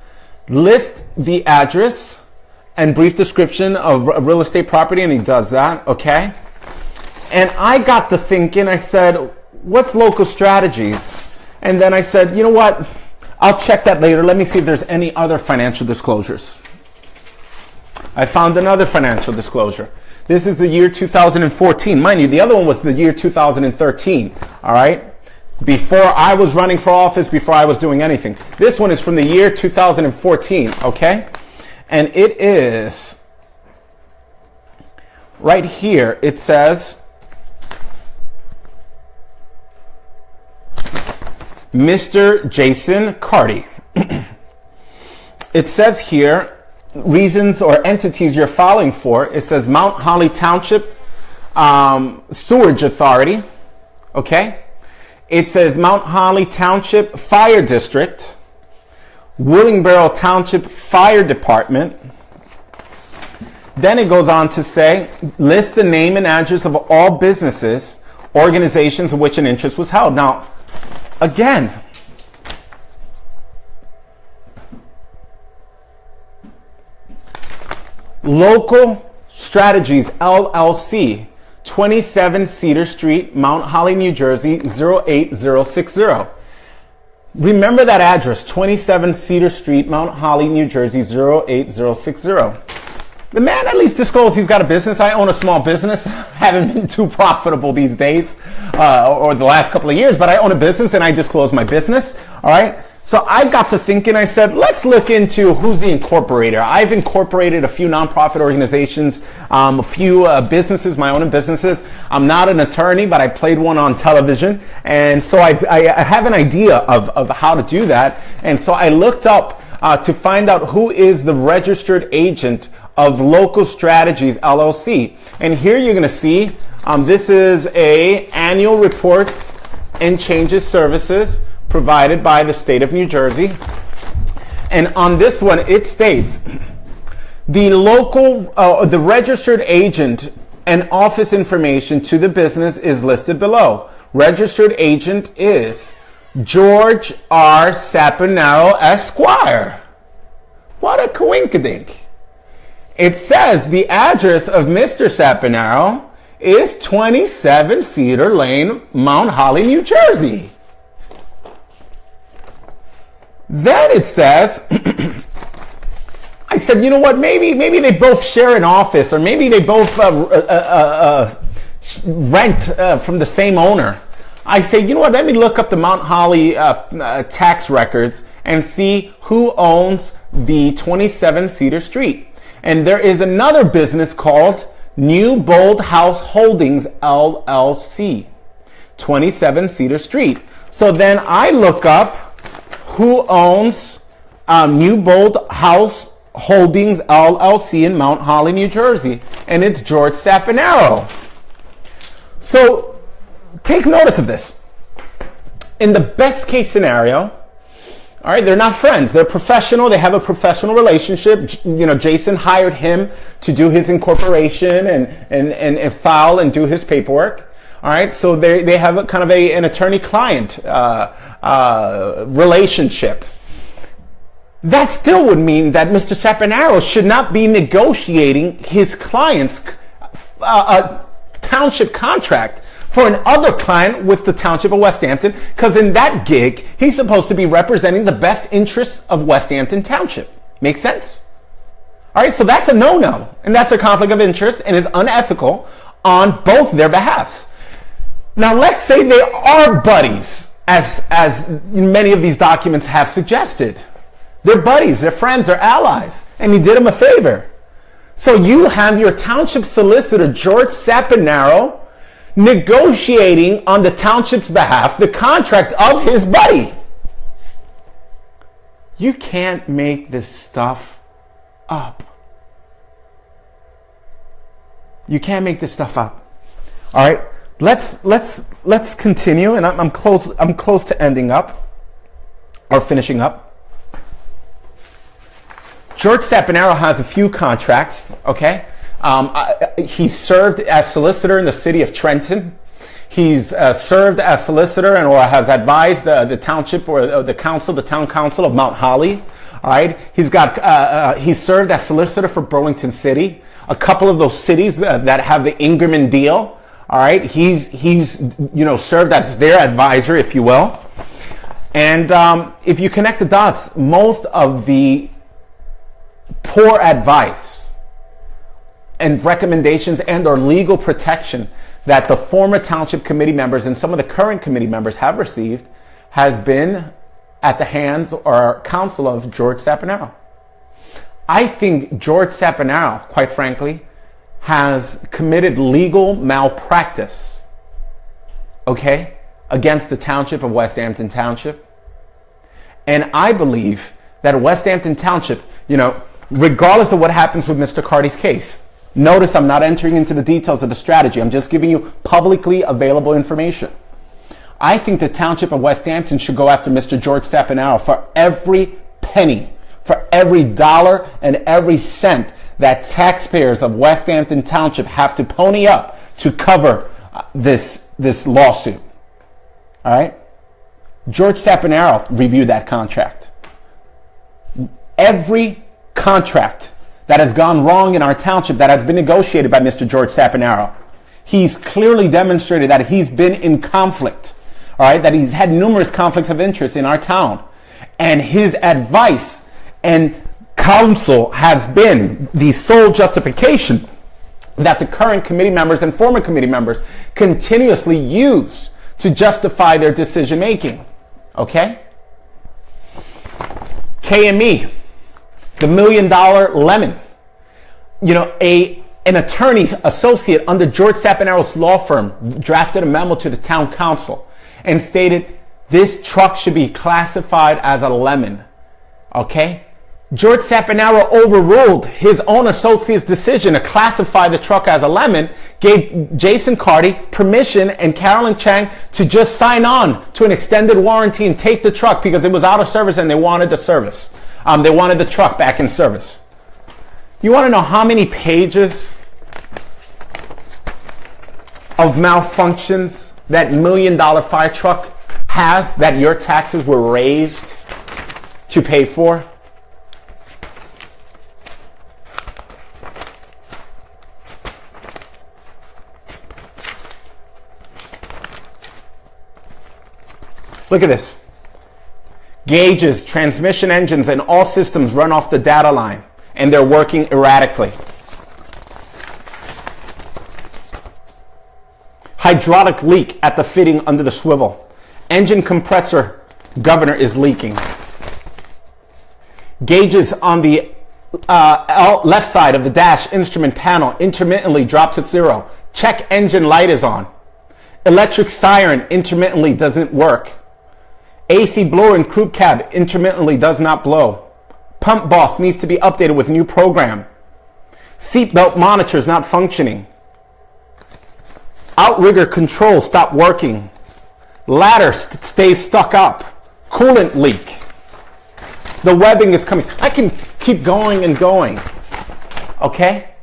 List the address and brief description of real estate property, and he does that, okay? And I got to thinking, I said, what's Local Strategies? And then I said, you know what? I'll check that later. Let me see if there's any other financial disclosures. I found another financial disclosure. This is the year 2014. Mind you, the other one was the year 2013. All right? Before I was running for office, before I was doing anything. This one is from the year 2014. Okay? And it is right here. It says, Mr. Jason Carty. It says here, reasons or entities you're filing for. It says Mount Holly Township Sewerage Authority. Okay? It says Mount Holly Township Fire District, Willingboro Township Fire Department. Then it goes on to say, list the name and address of all businesses, organizations in which an interest was held. Now, again, Local Strategies LLC, 27 Cedar Street, Mount Holly, New Jersey, 08060. Remember that address, 27 Cedar Street, Mount Holly, New Jersey, 08060. The man at least disclosed he's got a business. I own a small business. Haven't been too profitable these days or the last couple of years, but I own a business and I disclose my business. All right. So I got to thinking, I said, let's look into who's the incorporator. I've incorporated a few nonprofit organizations, a few businesses, my own businesses. I'm not an attorney, but I played one on television. And so I have an idea of how to do that. And so I looked up to find out who is the registered agent of Local Strategies LLC. And here you're going to see, this is a annual reports and changes services provided by the state of New Jersey. And on this one, it states, The local, the registered agent and office information to the business is listed below. Registered agent is George R. Saponaro, Esquire. What a coinkydink. It says the address of Mr. Saponaro is 27 Cedar Lane, Mount Holly, New Jersey. Then it says, I said, you know what, maybe they both share an office, or maybe they both rent from the same owner. I say, you know what, let me look up the Mount Holly tax records and see who owns the 27 Cedar Street. And there is another business called New Bold House Holdings, LLC, 27 Cedar Street. So then I look up who owns New Bold House Holdings, LLC in Mount Holly, New Jersey. And it's George Saponaro. So take notice of this. In the best case scenario, all right, they're not friends. They're professional. They have a professional relationship. You know, Jason hired him to do his incorporation and file and do his paperwork. All right, so they have a kind of an attorney-client relationship. That still would mean that Mr. Saponaro should not be negotiating his client's township contract for an other client with the Township of Westampton, because in that gig, he's supposed to be representing the best interests of Westampton Township. Make sense? All right, so that's a no-no, and that's a conflict of interest and is unethical on both their behalves. Now, let's say they are buddies, as many of these documents have suggested. They're buddies, they're friends, they're allies, and you did them a favor. So you have your township solicitor, George Saponaro, negotiating on the township's behalf the contract of his buddy. You can't make this stuff up. You can't make this stuff up. All right, let's continue, and I'm close to ending up or finishing up. George Saponaro has a few contracts. Okay. He served as solicitor in the city of Trenton. He's served as solicitor and or has advised the township or the council, the town council of Mount Holly. All right. He's served as solicitor for Burlington City, a couple of those cities that have the Ingerman deal. All right. He's served as their advisor, if you will. And if you connect the dots, most of the poor advice and recommendations and or legal protection that the former township committee members and some of the current committee members have received has been at the hands or counsel of George Saponaro. I think George Saponaro, quite frankly, has committed legal malpractice, okay, against the township of Westampton Township. And I believe that Westampton Township, regardless of what happens with Mr. Carty's case, notice I'm not entering into the details of the strategy. I'm just giving you publicly available information. I think the Township of Westampton should go after Mr. George Saponaro for every penny, for every dollar and every cent that taxpayers of Westampton Township have to pony up to cover this lawsuit. All right? George Saponaro reviewed that contract. Every contract that has gone wrong in our township that has been negotiated by Mr. George Saponaro, he's clearly demonstrated that he's been in conflict, all right, that he's had numerous conflicts of interest in our town. And his advice and counsel has been the sole justification that the current committee members and former committee members continuously use to justify their decision making. Okay? KME, the $1 million lemon. An attorney associate under George Saponaro's law firm drafted a memo to the town council and stated this truck should be classified as a lemon. Okay? George Saponaro overruled his own associate's decision to classify the truck as a lemon, gave Jason Carty permission and Carolyn Chang to just sign on to an extended warranty and take the truck because it was out of service and they wanted the service. They wanted the truck back in service. You want to know how many pages of malfunctions that $1 million fire truck has that your taxes were raised to pay for? Look at this. Gauges, transmission engines, and all systems run off the data line, and they're working erratically. Hydraulic leak at the fitting under the swivel. Engine compressor governor is leaking. Gauges on the left side of the dash instrument panel intermittently drop to 0. Check engine light is on. Electric siren intermittently doesn't work. AC blower in crew cab intermittently does not blow. Pump boss needs to be updated with new program. Seatbelt monitor is not functioning. Outrigger control stopped working. Ladder stays stuck up. Coolant leak. The webbing is coming. I can keep going and going. Okay?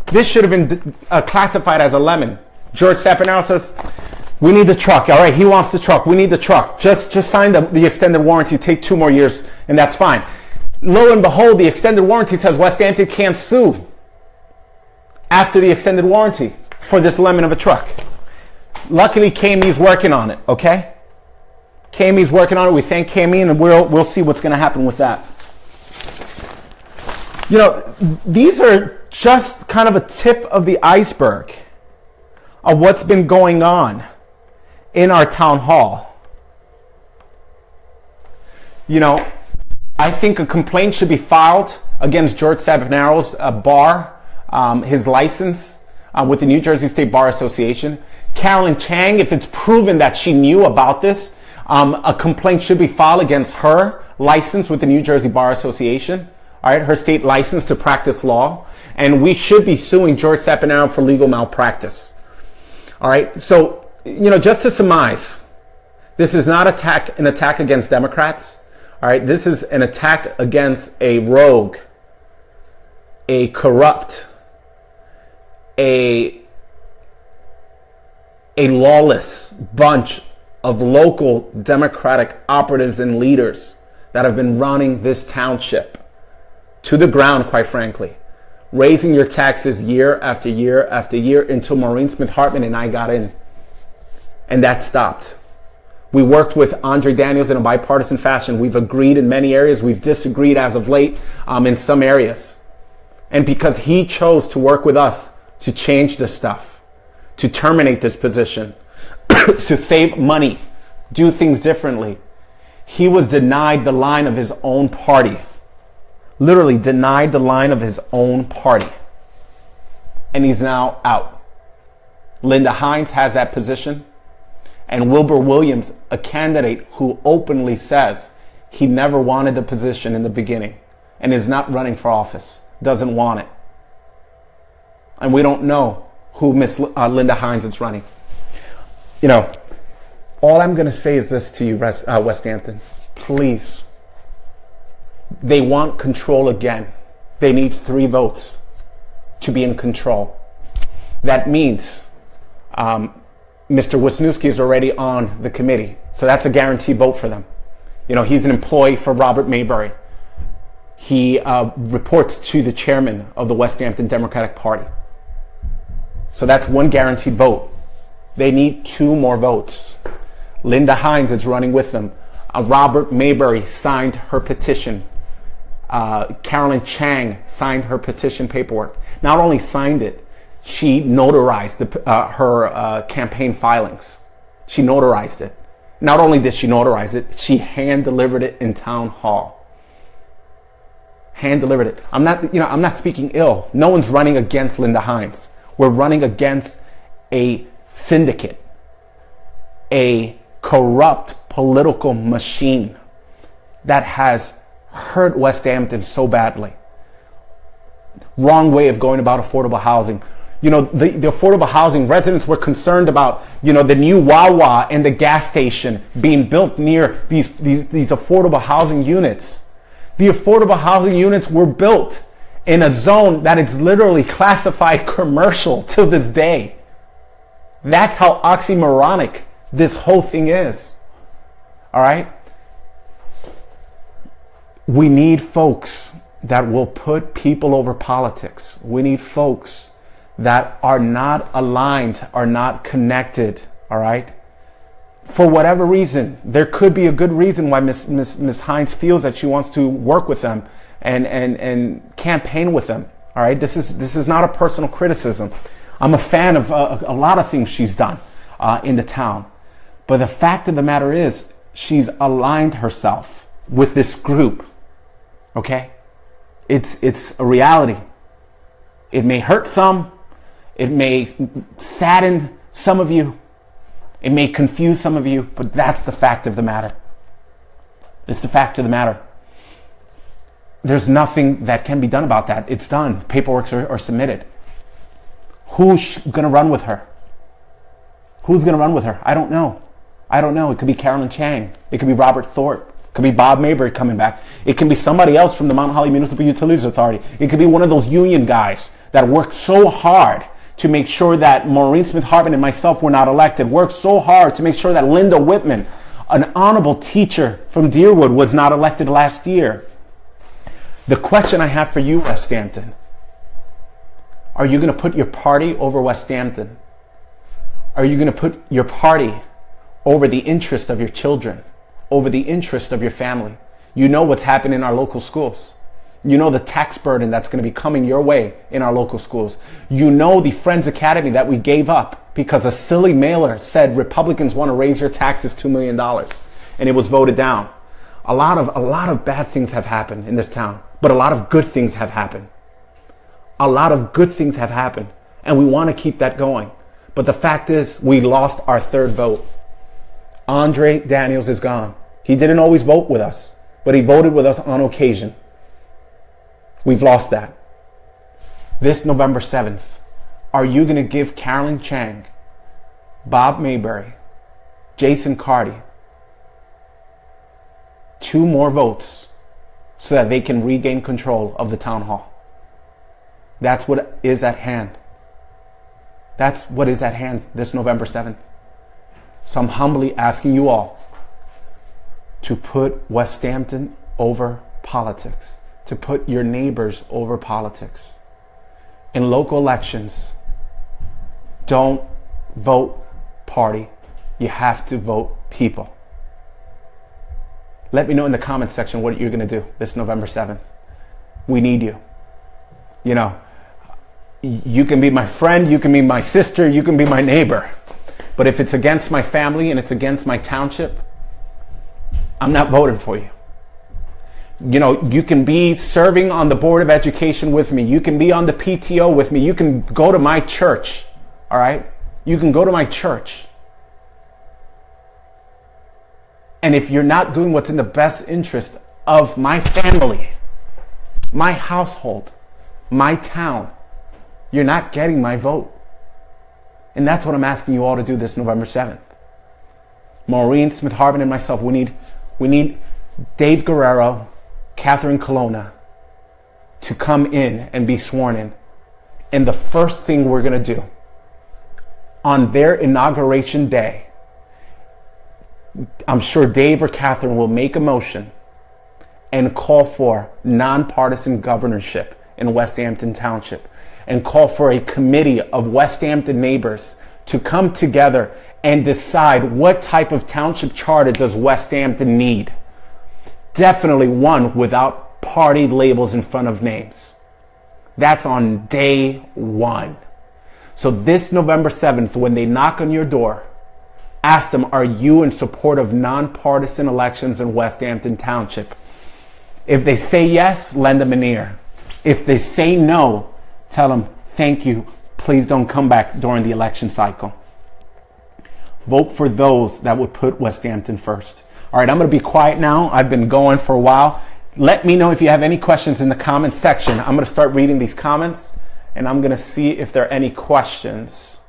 This should have been classified as a lemon. George Sapanaro says, we need the truck. All right, he wants the truck. We need the truck. Just sign the extended warranty. Take 2 more years, and that's fine. Lo and behold, the extended warranty says Westampton can't sue after the extended warranty for this lemon of a truck. Luckily, KME's working on it, okay? KME's working on it. We thank KME, and we'll see what's going to happen with that. You know, these are just kind of a tip of the iceberg of what's been going on in our town hall. You know, I think a complaint should be filed against George Sabanaro's bar, his license with the New Jersey State Bar Association. Carolyn Chang, if it's proven that she knew about this, a complaint should be filed against her license with the New Jersey Bar Association, all right, her state license to practice law. And we should be suing George Sapanaro for legal malpractice. All right, so, you know, just to surmise, this is not an attack against Democrats. All right, this is an attack against a rogue, a corrupt, a lawless bunch of local Democratic operatives and leaders that have been running this township to the ground, quite frankly, raising your taxes year after year after year until Maureen Smith Hartman and I got in. And that stopped. We worked with Andre Daniels in a bipartisan fashion. We've agreed in many areas. We've disagreed as of late in some areas. And because he chose to work with us to change this stuff, to terminate this position, to save money, do things differently, he was denied the line of his own party. Literally denied the line of his own party. And he's now out. Linda Hines has that position. And Wilbur Williams, a candidate who openly says he never wanted the position in the beginning and is not running for office, doesn't want it. And we don't know who Miss Linda Hines is running. You know, all I'm going to say is this to you, Westampton. Please. They want control again. They need 3 votes to be in control. That means Mr. Wisniewski is already on the committee. So that's a guaranteed vote for them. You know, he's an employee for Robert Mayberry. He reports to the chairman of the Westampton Democratic Party. So that's 1 guaranteed vote. They need 2 more votes. Linda Hines is running with them. Robert Mayberry signed her petition. Carolyn Chang signed her petition paperwork. Not only signed it, she notarized her campaign filings. She notarized it. Not only did she notarize it, she hand-delivered it in town hall. Hand-delivered it. I'm not speaking ill. No one's running against Linda Hines. We're running against a syndicate, a corrupt political machine that has hurt Westampton so badly. Wrong way of going about affordable housing. You know, the affordable housing, residents were concerned about, you know, the new Wawa and the gas station being built near these affordable housing units. The affordable housing units were built in a zone that is literally classified commercial till this day. That's how oxymoronic this whole thing is. All right? We need folks that will put people over politics. We need folks that are not aligned, are not connected. All right? For whatever reason, there could be a good reason why Miss Hines feels that she wants to work with them and campaign with them. All right, this is not a personal criticism. I'm a fan of a lot of things she's done in the town, but the fact of the matter is she's aligned herself with this group. Okay, it's a reality. It may hurt some, it may sadden some of you, it may confuse some of you, but that's the fact of the matter. It's the fact of the matter. There's nothing that can be done about that. It's done. Paperwork are submitted. Who's going to run with her? Who's going to run with her? I don't know. I don't know. It could be Carolyn Chang. It could be Robert Thorpe. It could be Bob Mayberry coming back. It can be somebody else from the Mount Holly Municipal Utilities Authority. It could be one of those union guys that worked so hard to make sure that Maureen Smith-Hartman and myself were not elected. Worked so hard to make sure that Linda Whitman, an honorable teacher from Deerwood, was not elected last year. The question I have for you, Westampton, are you going to put your party over Westampton? Are you going to put your party over the interest of your children, over the interest of your family? You know what's happening in our local schools. You know the tax burden that's going to be coming your way in our local schools. You know the Friends Academy that we gave up because a silly mailer said Republicans want to raise your taxes $2 million, and it was voted down. A lot of bad things have happened in this town, but a lot of good things have happened. A lot of good things have happened, and we want to keep that going. But the fact is, we lost our third vote. Andre Daniels is gone. He didn't always vote with us, but he voted with us on occasion. We've lost that. This November 7th, are you going to give Carolyn Chang, Bob Mayberry, Jason Carty 2 more votes so that they can regain control of the town hall? That's what is at hand. That's what is at hand this November 7th. So I'm humbly asking you all to put Westampton over politics, to put your neighbors over politics. In local elections, don't vote party. You have to vote people. Let me know in the comments section what you're going to do this November 7th. We need you. You know, you can be my friend, you can be my sister, you can be my neighbor. But if it's against my family and it's against my township, I'm not voting for you. You know, you can be serving on the Board of Education with me. You can be on the PTO with me. You can go to my church. All right? You can go to my church. And if you're not doing what's in the best interest of my family, my household, my town, you're not getting my vote. And that's what I'm asking you all to do this November 7th. Maureen Smith-Hartman and myself, we need Dave Guerrero, Catherine Colonna to come in and be sworn in. And the first thing we're going to do on their inauguration day, I'm sure Dave or Catherine will make a motion and call for nonpartisan governorship in Westampton Township and call for a committee of Westampton neighbors to come together and decide what type of township charter does Westampton need. Definitely one without party labels in front of names. That's on day one. So this November 7th, when they knock on your door, ask them, are you in support of nonpartisan elections in Westampton Township? If they say yes, lend them an ear. If they say no, tell them, thank you, please don't come back during the election cycle. Vote for those that would put Westampton first. All right, I'm going to be quiet now. I've been going for a while. Let me know if you have any questions in the comments section. I'm going to start reading these comments, and I'm going to see if there are any questions.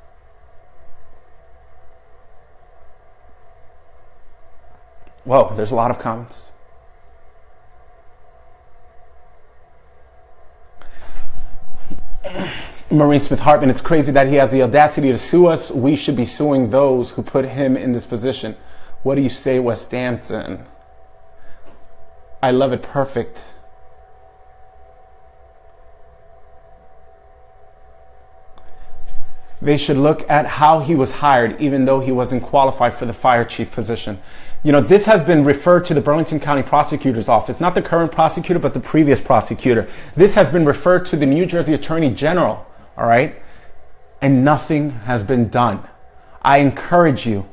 Whoa, there's a lot of comments. Maureen Smith Hartman, it's crazy that he has the audacity to sue us. We should be suing those who put him in this position. What do you say, Westampton? I love it. Perfect. They should look at how he was hired, even though he wasn't qualified for the fire chief position. You know, this has been referred to the Burlington County Prosecutor's Office, not the current prosecutor, but the previous prosecutor. This has been referred to the New Jersey Attorney General, all right? And nothing has been done. I encourage you,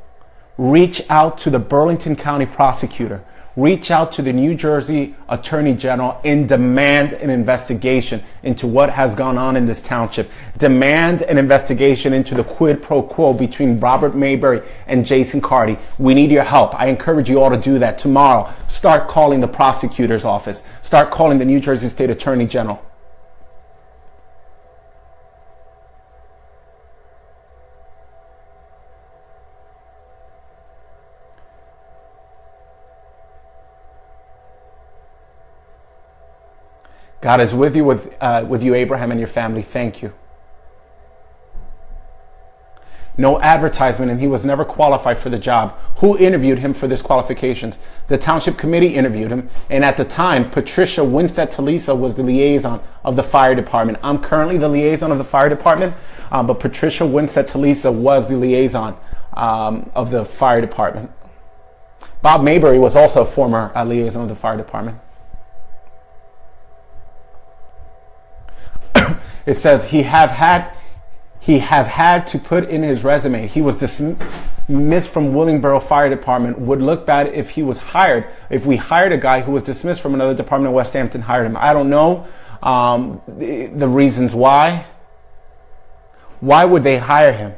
reach out to the Burlington County Prosecutor. Reach out to the New Jersey Attorney General and demand an investigation into what has gone on in this township. Demand an investigation into the quid pro quo between Robert Mayberry and Jason Carty. We need your help. I encourage you all to do that tomorrow. Start calling the prosecutor's office. Start calling the New Jersey State Attorney General. God is with you, Abraham, and your family. Thank you. No advertisement, and he was never qualified for the job. Who interviewed him for this qualifications? The township committee interviewed him, and at the time, Patricia Winstead-Talisa was the liaison of the fire department. I'm currently the liaison of the fire department, but Patricia Winstead-Talisa was the liaison of the fire department. Bob Mayberry was also a former liaison of the fire department. It says he have had to put in his resume. He was dismissed from Willingboro Fire Department. Would look bad if he was hired. If we hired a guy who was dismissed from another department, Westampton hired him. I don't know the reasons why. Why would they hire him?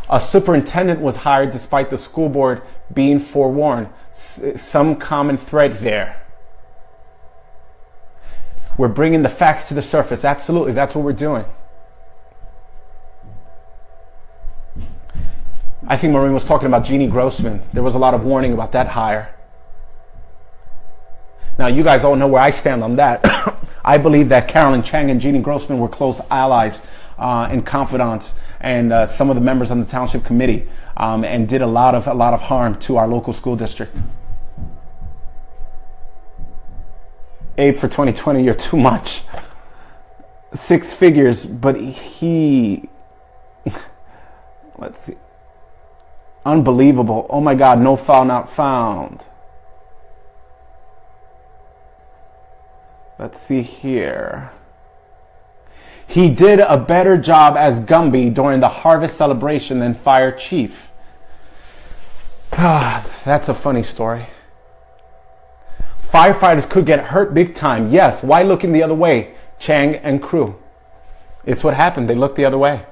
A superintendent was hired despite the school board being forewarned. Some common thread there. We're bringing the facts to the surface. Absolutely, that's what we're doing. I think Maureen was talking about Jeannie Grossman. There was a lot of warning about that hire. Now, you guys all know where I stand on that. I believe that Carolyn Chang and Jeannie Grossman were close allies and confidants, and some of the members on the township committee, and did a lot of harm to our local school district. Abe, for 2020, you're too much. 6 figures, but he, let's see. Unbelievable. Oh my God, no foul not found. Let's see here. He did a better job as Gumby during the harvest celebration than fire chief. That's a funny story. Firefighters could get hurt big time. Yes, why looking the other way? Chang and crew. It's what happened. They looked the other way.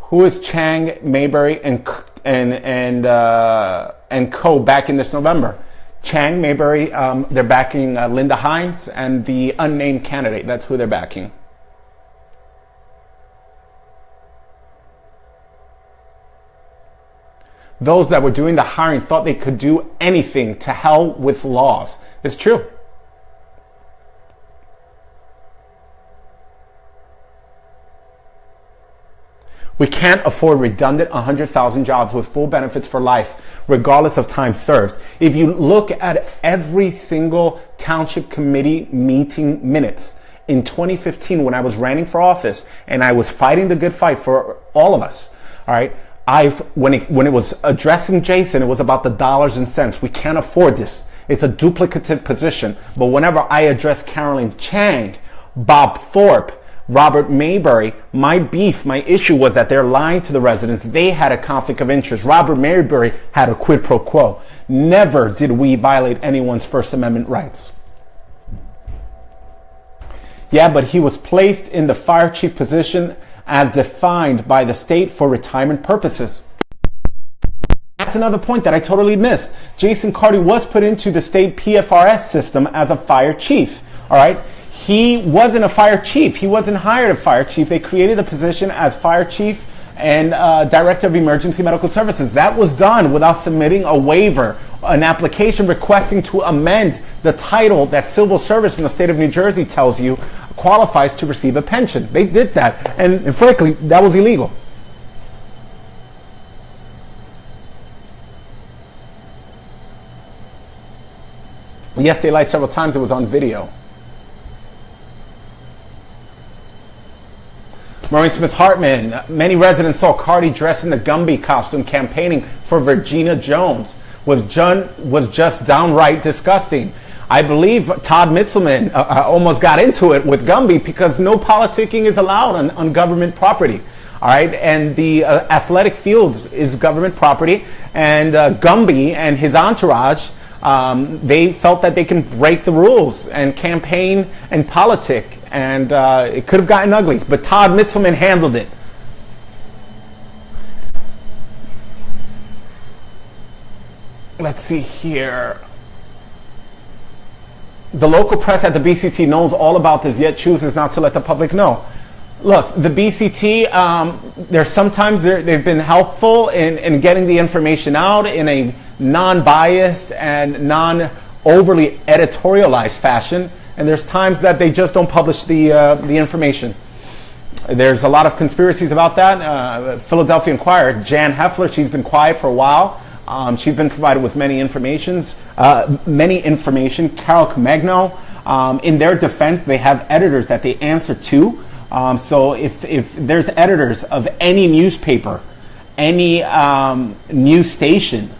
Who is Chang, Mayberry, and co backing this November? Chang, Mayberry, they're backing Linda Hines and the unnamed candidate. That's who they're backing. Those that were doing the hiring thought they could do anything. To hell with laws. It's true. We can't afford redundant 100,000 jobs with full benefits for life, regardless of time served. If you look at every single township committee meeting minutes in 2015, when I was running for office and I was fighting the good fight for all of us, all right, when it was addressing Jason, it was about the dollars and cents. We can't afford this. It's a duplicative position. But whenever I address Carolyn Chang, Bob Thorpe, Robert Mayberry, my issue was that they're lying to the residents. They had a conflict of interest. Robert Mayberry had a quid pro quo. Never did we violate anyone's First Amendment rights. Yeah, but he was placed in the fire chief position as defined by the state for retirement purposes. That's another point that I totally missed. Jason Carty was put into the state PFRS system as a fire chief. All right. He wasn't a fire chief. He wasn't hired a fire chief. They created a position as fire chief and director of emergency medical services. That was done without submitting a waiver an application requesting to amend the title that civil service in the state of New Jersey tells you qualifies to receive a pension. They did that, and frankly, that was illegal. Yes, they lied several times. It was on video. Maureen Smith-Hartman, many residents saw Cardi dressed in the Gumby costume campaigning for Virginia Jones. Was just downright disgusting. I believe Todd Mitzelman almost got into it with Gumby because no politicking is allowed on government property. All right, and the athletic fields is government property, and Gumby and his entourage, they felt that they can break the rules and campaign and politic, and it could have gotten ugly, but Todd Mitzelman handled it. Let's see here. The local press at the BCT knows all about this, yet chooses not to let the public know. Look, the BCT, there's sometimes they've been helpful in getting the information out in a non-biased and non-overly editorialized fashion, and there's times that they just don't publish the information. There's a lot of conspiracies about that. Philadelphia Inquirer, Jan Heffler, she's been quiet for a while. She's been provided with many information. Carol Camegno, in their defense, they have editors that they answer to. So if there's editors of any newspaper, any news station,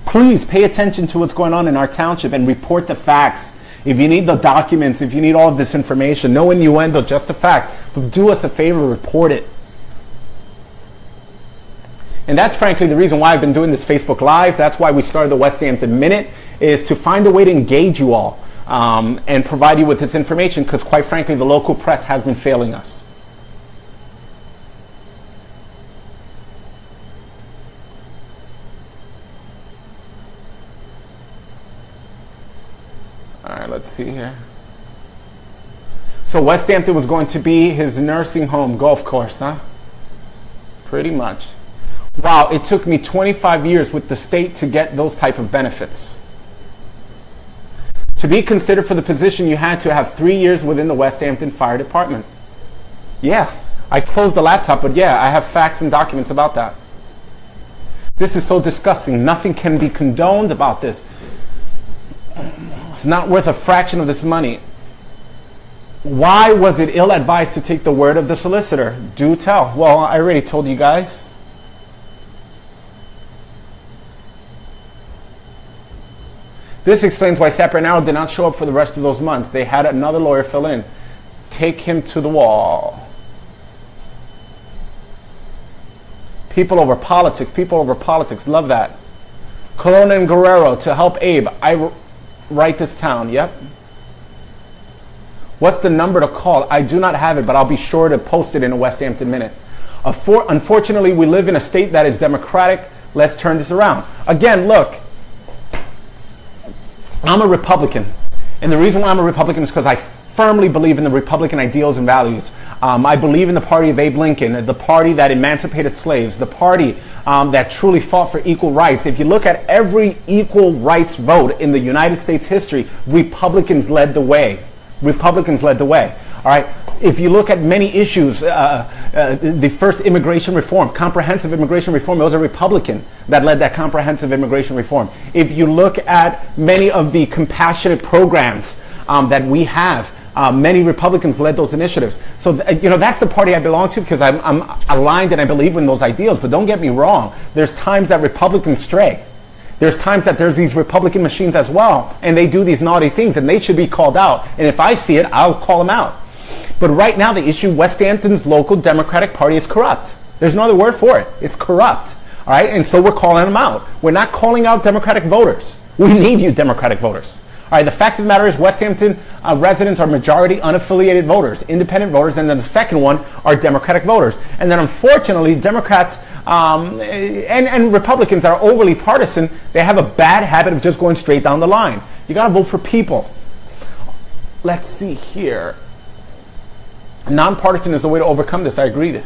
please pay attention to what's going on in our township and report the facts. If you need the documents, if you need all of this information, no innuendo, just the facts. But do us a favor, report it. And that's frankly the reason why I've been doing this Facebook Live. That's why we started the Westampton Minute, is to find a way to engage you all and provide you with this information, because quite frankly, the local press has been failing us. All right, let's see here. So Westampton was going to be his nursing home golf course, huh? Pretty much. Wow, it took me 25 years with the state to get those type of benefits. To be considered for the position, you had to have 3 years within the Westampton Fire Department. Yeah, I closed the laptop, but yeah, I have facts and documents about that. This is so disgusting. Nothing can be condoned about this. It's not worth a fraction of this money. Why was it ill-advised to take the word of the solicitor? Do tell. Well, I already told you guys. This explains why Sapranaro did not show up for the rest of those months. They had another lawyer fill in. Take him to the wall. People over politics. People over politics. Love that. Colonna and Guerrero to help Abe. I write this town. Yep. What's the number to call? I do not have it, but I'll be sure to post it in a Westampton Minute. Unfortunately, we live in a state that is democratic. Let's turn this around. Again, look. I'm a Republican, and the reason why I'm a Republican is because I firmly believe in the Republican ideals and values. I believe in the party of Abe Lincoln, the party that emancipated slaves, the party that truly fought for equal rights. If you look at every equal rights vote in the United States history, Republicans led the way. Republicans led the way. All right. If you look at many issues, the first immigration reform, comprehensive immigration reform, it was a Republican that led that comprehensive immigration reform. If you look at many of the compassionate programs that we have, many Republicans led those initiatives. So, that's the party I belong to, because I'm aligned and I believe in those ideals. But don't get me wrong. There's times that Republicans stray. There's times that there's these Republican machines as well, and they do these naughty things, and they should be called out. And if I see it, I'll call them out. But right now, the issue, Westampton's local Democratic Party is corrupt. There's no other word for it. It's corrupt. All right? And so we're calling them out. We're not calling out Democratic voters. We need you, Democratic voters. All right, the fact of the matter is Westampton residents are majority unaffiliated voters, independent voters, and then the second one are Democratic voters. And then unfortunately, Democrats and Republicans that are overly partisan, they have a bad habit of just going straight down the line. You got to vote for people. Let's see here. Nonpartisan is the way to overcome this. I agree.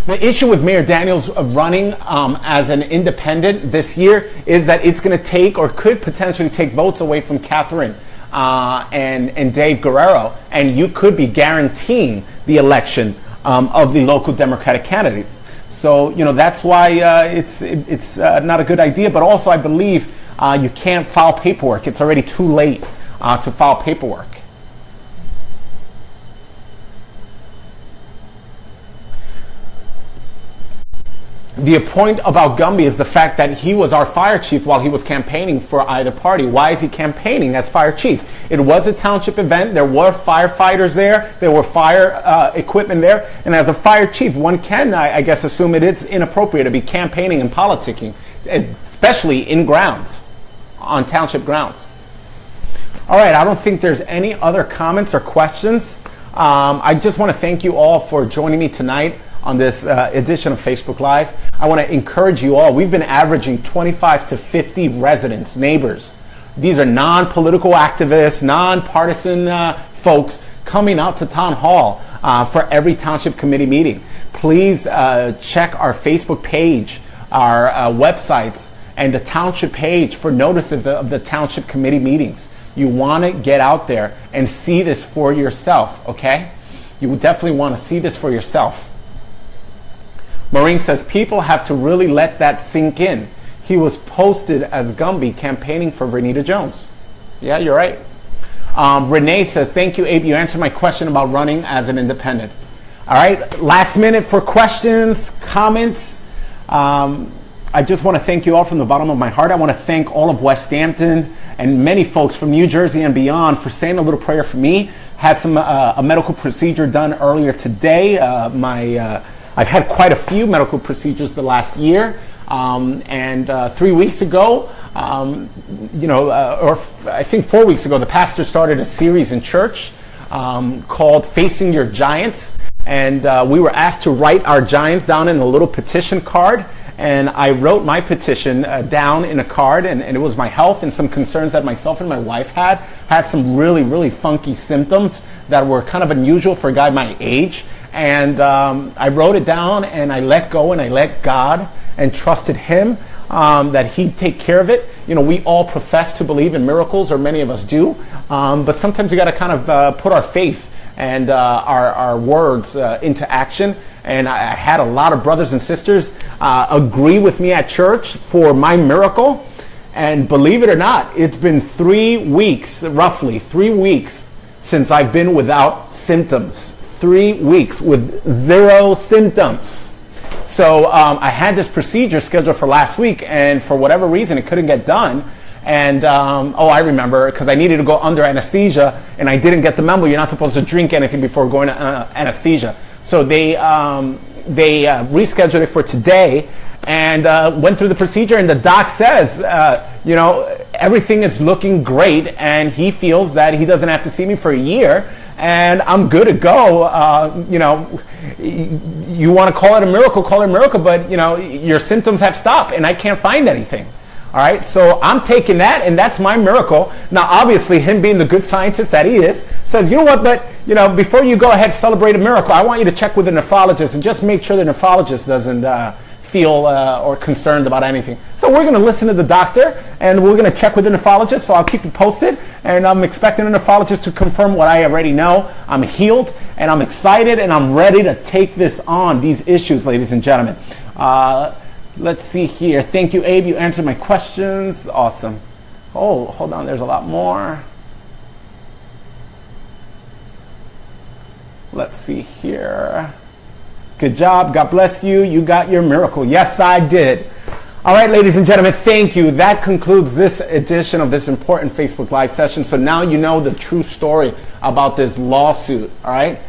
The issue with Mayor Daniels running as an independent this year is that it's going to take, or could potentially take, votes away from Catherine and Dave Guerrero, and you could be guaranteeing the election of the local Democratic candidates. So, you know, that's why it's not a good idea. But also, I believe you can't file paperwork. It's already too late to file paperwork. The point about Gumby is the fact that he was our fire chief while he was campaigning for either party. Why is he campaigning as fire chief? It was a township event. There were firefighters there. There were fire equipment there. And as a fire chief, one can, I guess, assume it is inappropriate to be campaigning and politicking, especially in grounds, on township grounds. All right, I don't think there's any other comments or questions. I just want to thank you all for joining me tonight on this edition of Facebook Live. I want to encourage you all. We've been averaging 25 to 50 residents, neighbors. These are non-political activists, non-partisan folks coming out to town hall for every township committee meeting. Please check our Facebook page, our websites, and the township page for notice of the township committee meetings. You want to get out there and see this for yourself, okay? You will definitely want to see this for yourself. Maureen says, people have to really let that sink in. He was posted as Gumby campaigning for Renita Jones. Yeah, you're right. Renee says, thank you, Abe. You answered my question about running as an independent. All right, last minute for questions, comments. I just want to thank you all from the bottom of my heart. I want to thank all of Westampton and many folks from New Jersey and beyond for saying a little prayer for me. Had some a medical procedure done earlier today. I've had quite a few medical procedures the last year, and 3 weeks ago, or I think 4 weeks ago, the pastor started a series in church called Facing Your Giants, and we were asked to write our giants down in a little petition card, and I wrote my petition down in a card, and it was my health and some concerns that myself and my wife had some really, really funky symptoms that were kind of unusual for a guy my age. And I wrote it down, and I let go, and I let God, and trusted Him that He'd take care of it. You know, we all profess to believe in miracles, or many of us do, but sometimes we got to kind of put our faith and our words into action. And I had a lot of brothers and sisters agree with me at church for my miracle. And believe it or not, it's been 3 weeks, roughly 3 weeks, since I've been without symptoms. 3 weeks with 0 symptoms. So I had this procedure scheduled for last week, and for whatever reason it couldn't get done. And I remember, because I needed to go under anesthesia, and I didn't get the memo. You're not supposed to drink anything before going to anesthesia. So they rescheduled it for today, and went through the procedure. And the doc says, everything is looking great, and he feels that he doesn't have to see me for a year. And I'm good to go. You want to call it a miracle, but your symptoms have stopped, and I can't find anything. All right, so I'm taking that, and that's my miracle. Now, obviously, him being the good scientist that he is, says, you know what, but before you go ahead and celebrate a miracle, I want you to check with the nephrologist and just make sure the nephrologist doesn't feel or concerned about anything. So we're going to listen to the doctor, and we're going to check with the nephrologist, so I'll keep you posted. And I'm expecting the nephrologist to confirm what I already know. I'm healed, and I'm excited, and I'm ready to take this on, these issues, ladies and gentlemen. Let's see here. Thank you, Abe. You answered my questions. Awesome. Oh, hold on. There's a lot more. Let's see here. Good job. God bless you. You got your miracle. Yes, I did. All right, ladies and gentlemen, thank you. That concludes this edition of this important Facebook Live session. So now you know the true story about this lawsuit, all right?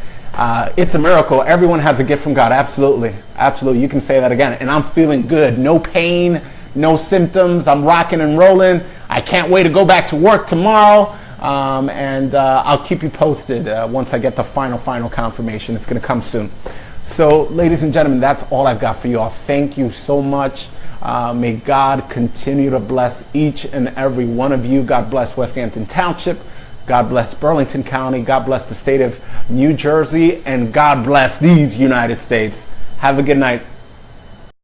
It's a miracle. Everyone has a gift from God. Absolutely. Absolutely. You can say that again. And I'm feeling good. No pain, no symptoms. I'm rocking and rolling. I can't wait to go back to work tomorrow. And I'll keep you posted once I get the final confirmation. It's going to come soon. So, ladies and gentlemen, that's all I've got for you all. Thank you so much. May God continue to bless each and every one of you. God bless Westampton Township. God bless Burlington County. God bless the state of New Jersey. And God bless these United States. Have a good night.